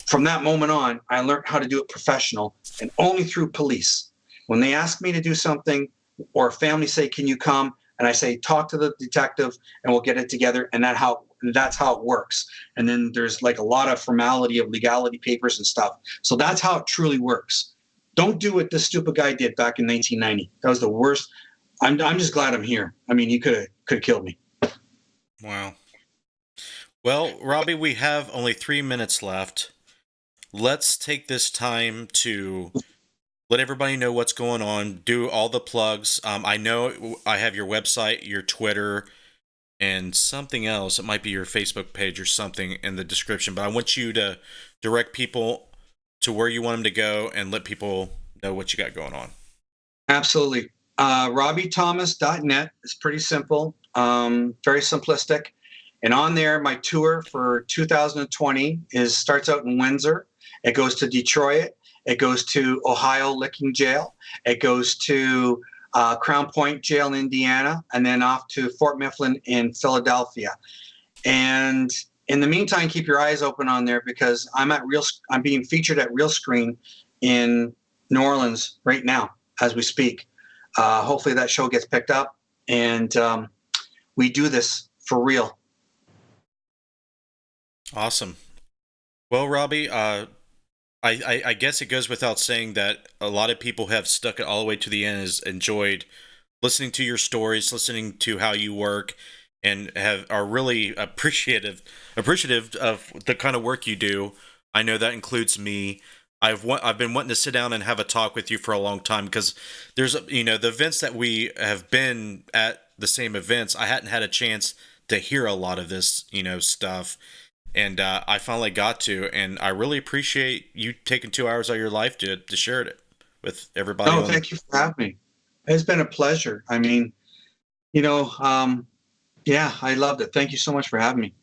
From that moment on, I learned how to do it professional and only through police. When they ask me to do something or a family say, can you come? And I say, talk to the detective and we'll get it together. And that's how it works. And then there's like a lot of formality of legality papers and stuff. So that's how it truly works. Don't do what this stupid guy did back in 1990. That was the worst. I'm just glad I'm here. I mean, he could have killed me. Wow. Well, Robbie, we have only 3 minutes left. Let's take this time to let everybody know what's going on. Do all the plugs. I know I have your website, your Twitter, and something else. It might be your Facebook page or something in the description. But I want you to direct people to where you want them to go and let people know what you got going on. Absolutely. RobbieThomas.net is pretty simple, very simplistic. And on there, my tour for 2020 starts out in Windsor. It goes to Detroit. It goes to Ohio Licking Jail. It goes to Crown Point Jail in Indiana, and then off to Fort Mifflin in Philadelphia. And in the meantime, keep your eyes open on there because I'm being featured at Real Screen in New Orleans right now as we speak. Hopefully that show gets picked up, and we do this for real. Awesome. Well, Robbie, I guess it goes without saying that a lot of people have stuck it all the way to the end, has enjoyed listening to your stories, listening to how you work, and are really appreciative of the kind of work you do. I know that includes me. I've been wanting to sit down and have a talk with you for a long time, because there's, the events that we have been at, the same events, I hadn't had a chance to hear a lot of this, stuff. And I finally got to, and I really appreciate you taking 2 hours out of your life to share it with everybody. Oh, thank you for having me. It's been a pleasure. I mean, yeah, I loved it. Thank you so much for having me.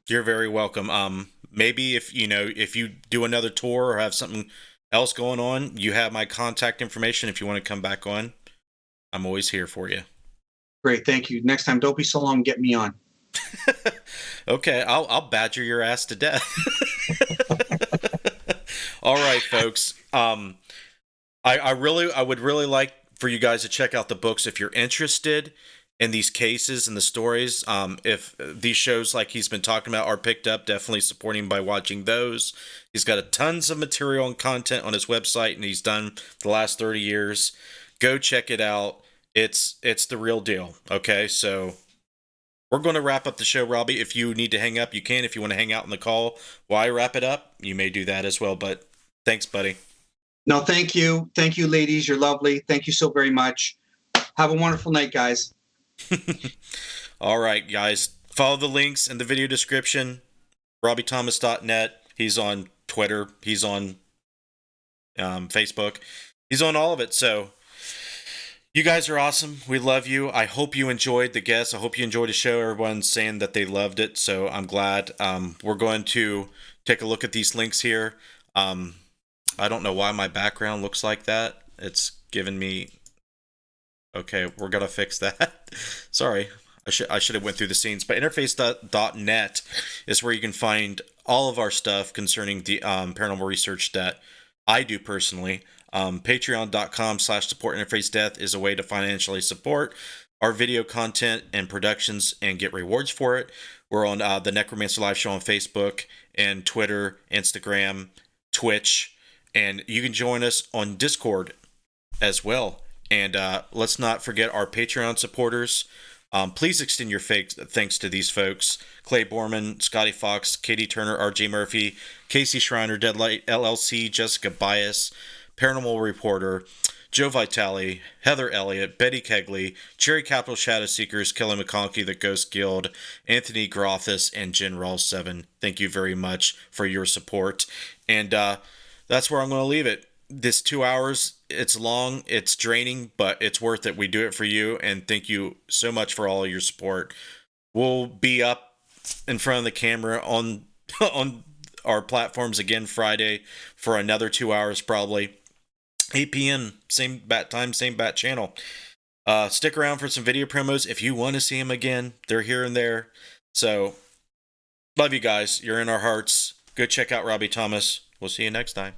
You're very welcome. Maybe if you do another tour or have something else going on, you have my contact information. If you want to come back on, I'm always here for you. Great, thank you. Next time, don't be so long. Get me on. Okay, I'll badger your ass to death. All right, folks. I would really like for you guys to check out the books if you're interested in these cases and the stories. If these shows like he's been talking about are picked up, definitely support him by watching those. He's got tons of material and content on his website, and he's done the last 30 years. Go check it out. It's the real deal. Okay, so we're going to wrap up the show, Robbie. If you need to hang up, you can. If you want to hang out on the call while I wrap it up, you may do that as well. But thanks, buddy. No, thank you. Thank you, ladies. You're lovely. Thank you so very much. Have a wonderful night, guys. All right, guys. Follow the links in the video description. RobbieThomas.net. He's on Twitter. He's on Facebook. He's on all of it. So you guys are awesome. We love you. I hope you enjoyed the guests. I hope you enjoyed the show. Everyone's saying that they loved it, so I'm glad. We're going to take a look at these links here. I don't know why my background looks like that. It's given me... Okay, we're going to fix that. Sorry. I should have went through the scenes. But interface.net is where you can find all of our stuff concerning the paranormal research that I do personally. Patreon.com/supportinterfacedeath is a way to financially support our video content and productions and get rewards for it. We're on the Necromancer Live Show on Facebook and Twitter, Instagram, Twitch, and you can join us on Discord as well. And let's not forget our Patreon supporters. Please extend your thanks to these folks: Clay Borman, Scotty Fox, Katie Turner, RJ Murphy, Casey Schreiner, Deadlight LLC, Jessica Bias, Paranormal Reporter, Joe Vitale, Heather Elliott, Betty Kegley, Cherry Capital Shadow Seekers, Kelly McConkey, The Ghost Guild, Anthony Grothis, and Jen Rawl7. Thank you very much for your support. And that's where I'm going to leave it. This 2 hours, it's long, it's draining, but it's worth it. We do it for you, and thank you so much for all of your support. We'll be up in front of the camera on our platforms again Friday for another 2 hours, probably 8 p.m. same bat time, same bat channel. Stick around for some video promos if you want to see them again. They're here and there. So love you guys. You're in our hearts. Go check out Robbie Thomas. We'll see you next time.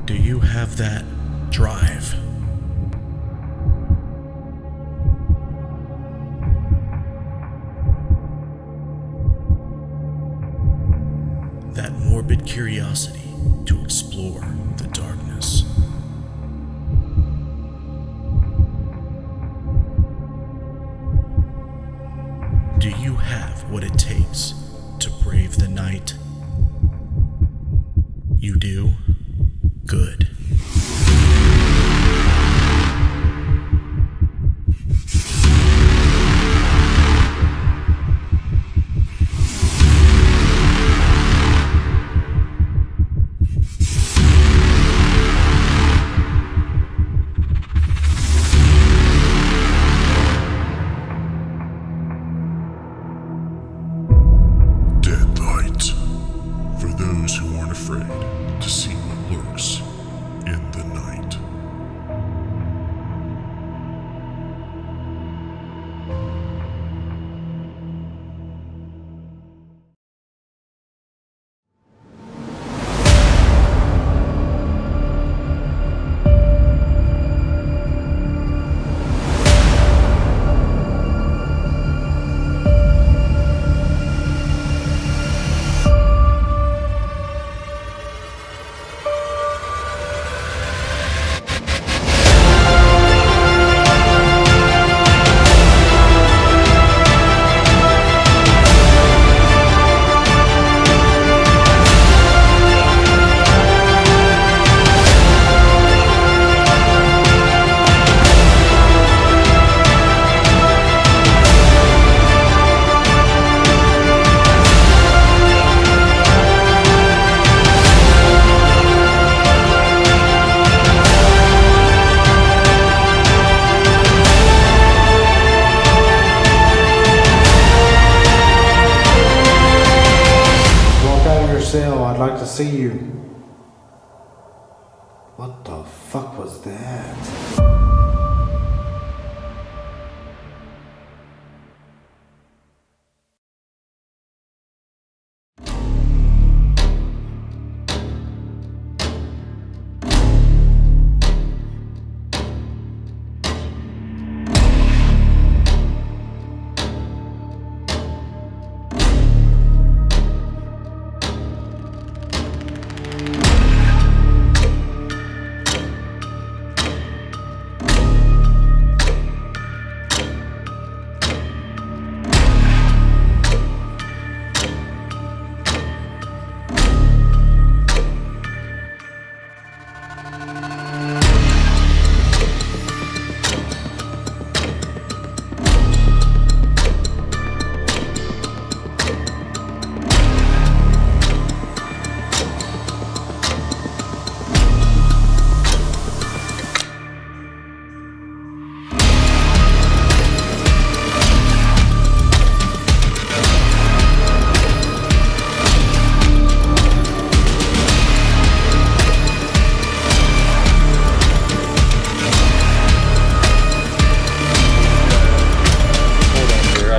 Do you have that drive? That morbid curiosity to explore the darkness? Do you have what it takes to brave the night? You do? Good. cell. I'd like to see you. What the fuck was that?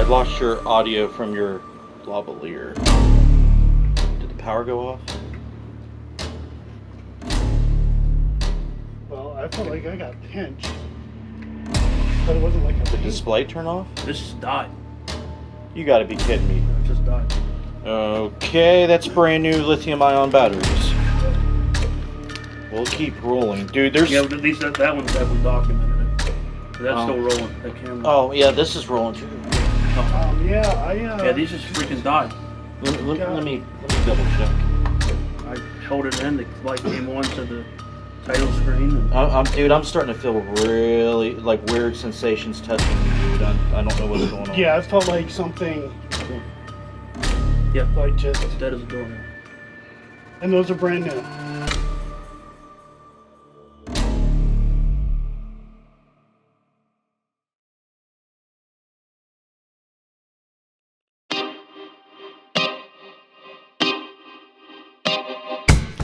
Lost your audio from your lavalier. Did the power go off? Well, I felt like I got pinched. But it wasn't like a Did the display turn off? This just died. You gotta be kidding me. It just died. Okay, that's brand new lithium-ion batteries. We'll keep rolling. Dude, there's... Yeah, but at least that one documented it. That's still rolling, that camera. Oh, yeah, this is rolling too. Yeah, these just freaking died. Let me double check. I held it in, the light came on to the title screen. And... Dude, I'm starting to feel really, like, weird sensations touching me, dude. I don't know what's going on. Yeah, it felt like something... Yeah. Like just... Dead as a doornail. And those are brand new.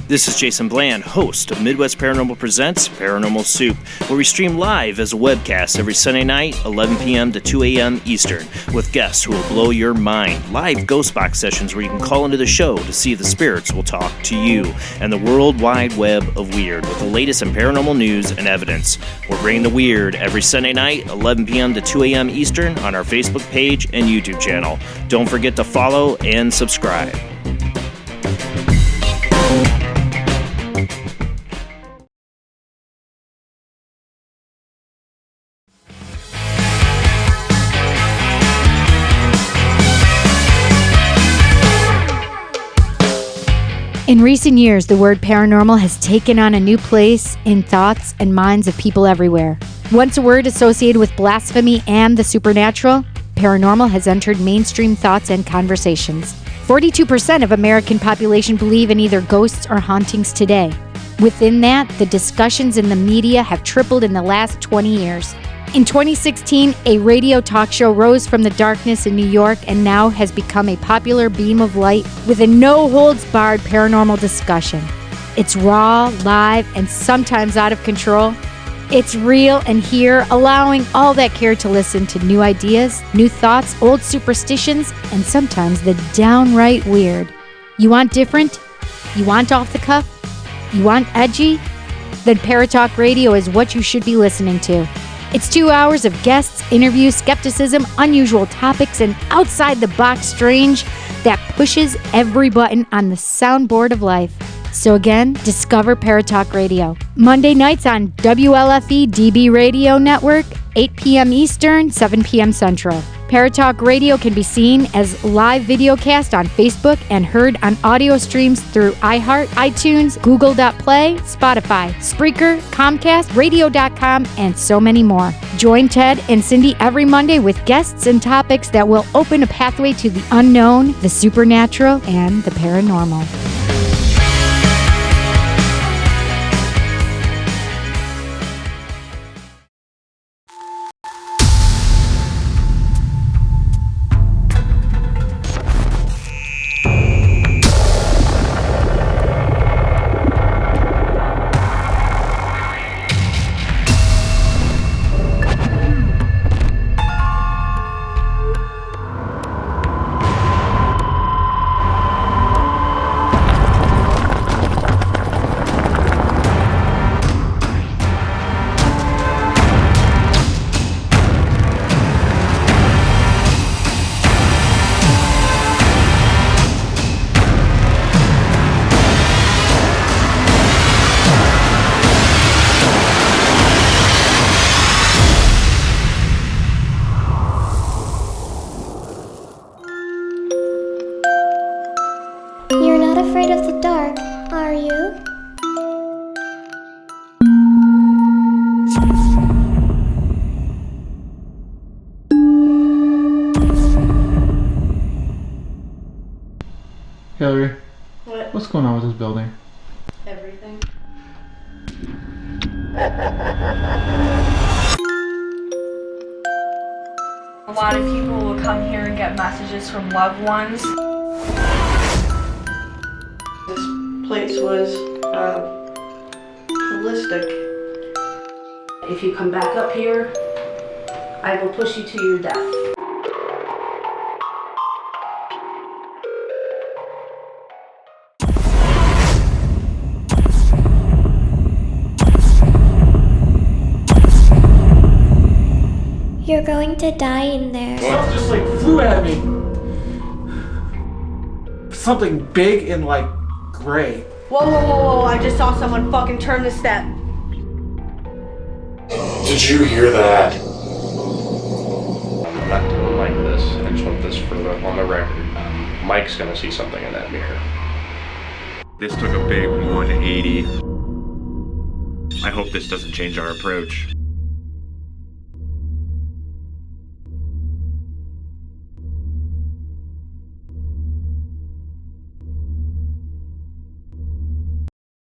This is Jason Bland, host of Midwest Paranormal Presents Paranormal Soup, where we stream live as a webcast every Sunday night, 11 p.m. to 2 a.m. Eastern, with guests who will blow your mind. Live ghost box sessions where you can call into the show to see if the spirits will talk to you, and the world wide web of weird with the latest in paranormal news and evidence. We're bringing the weird every Sunday night, 11 p.m. to 2 a.m. Eastern on our Facebook page and YouTube channel. Don't forget to follow and subscribe. In recent years, the word paranormal has taken on a new place in thoughts and minds of people everywhere. Once a word associated with blasphemy and the supernatural, paranormal has entered mainstream thoughts and conversations. 42% of American population believe in either ghosts or hauntings today. Within that, the discussions in the media have tripled in the last 20 years. In 2016, a radio talk show rose from the darkness in New York and now has become a popular beam of light with a no-holds-barred paranormal discussion. It's raw, live, and sometimes out of control. It's real and here, allowing all that care to listen to new ideas, new thoughts, old superstitions, and sometimes the downright weird. You want different? You want off the cuff? You want edgy? Then Paratalk Radio is what you should be listening to. It's 2 hours of guests, interviews, skepticism, unusual topics, and outside-the-box strange that pushes every button on the soundboard of life. So again, discover Paratalk Radio. Monday nights on WLFE DB Radio Network, 8 p.m. Eastern, 7 p.m. Central. Paratalk Radio can be seen as live videocast on Facebook and heard on audio streams through iHeart, iTunes, Google.Play, Spotify, Spreaker, Comcast, Radio.com, and so many more. Join Ted and Cindy every Monday with guests and topics that will open a pathway to the unknown, the supernatural, and the paranormal. afraid of the dark, are you? Hillary, What? what's going on with this building? Everything. A lot of people will come here and get messages from loved ones. This place was holistic. If you come back up here, I will push you to your death. You're going to die in there. Something just like flew at me. Something big and like gray. Whoa, whoa, whoa, whoa, I just saw someone fucking turn the step. Did you hear that? I'm not doing like this. I just want this on the record. Mike's gonna see something in that mirror. This took a big 180. I hope this doesn't change our approach.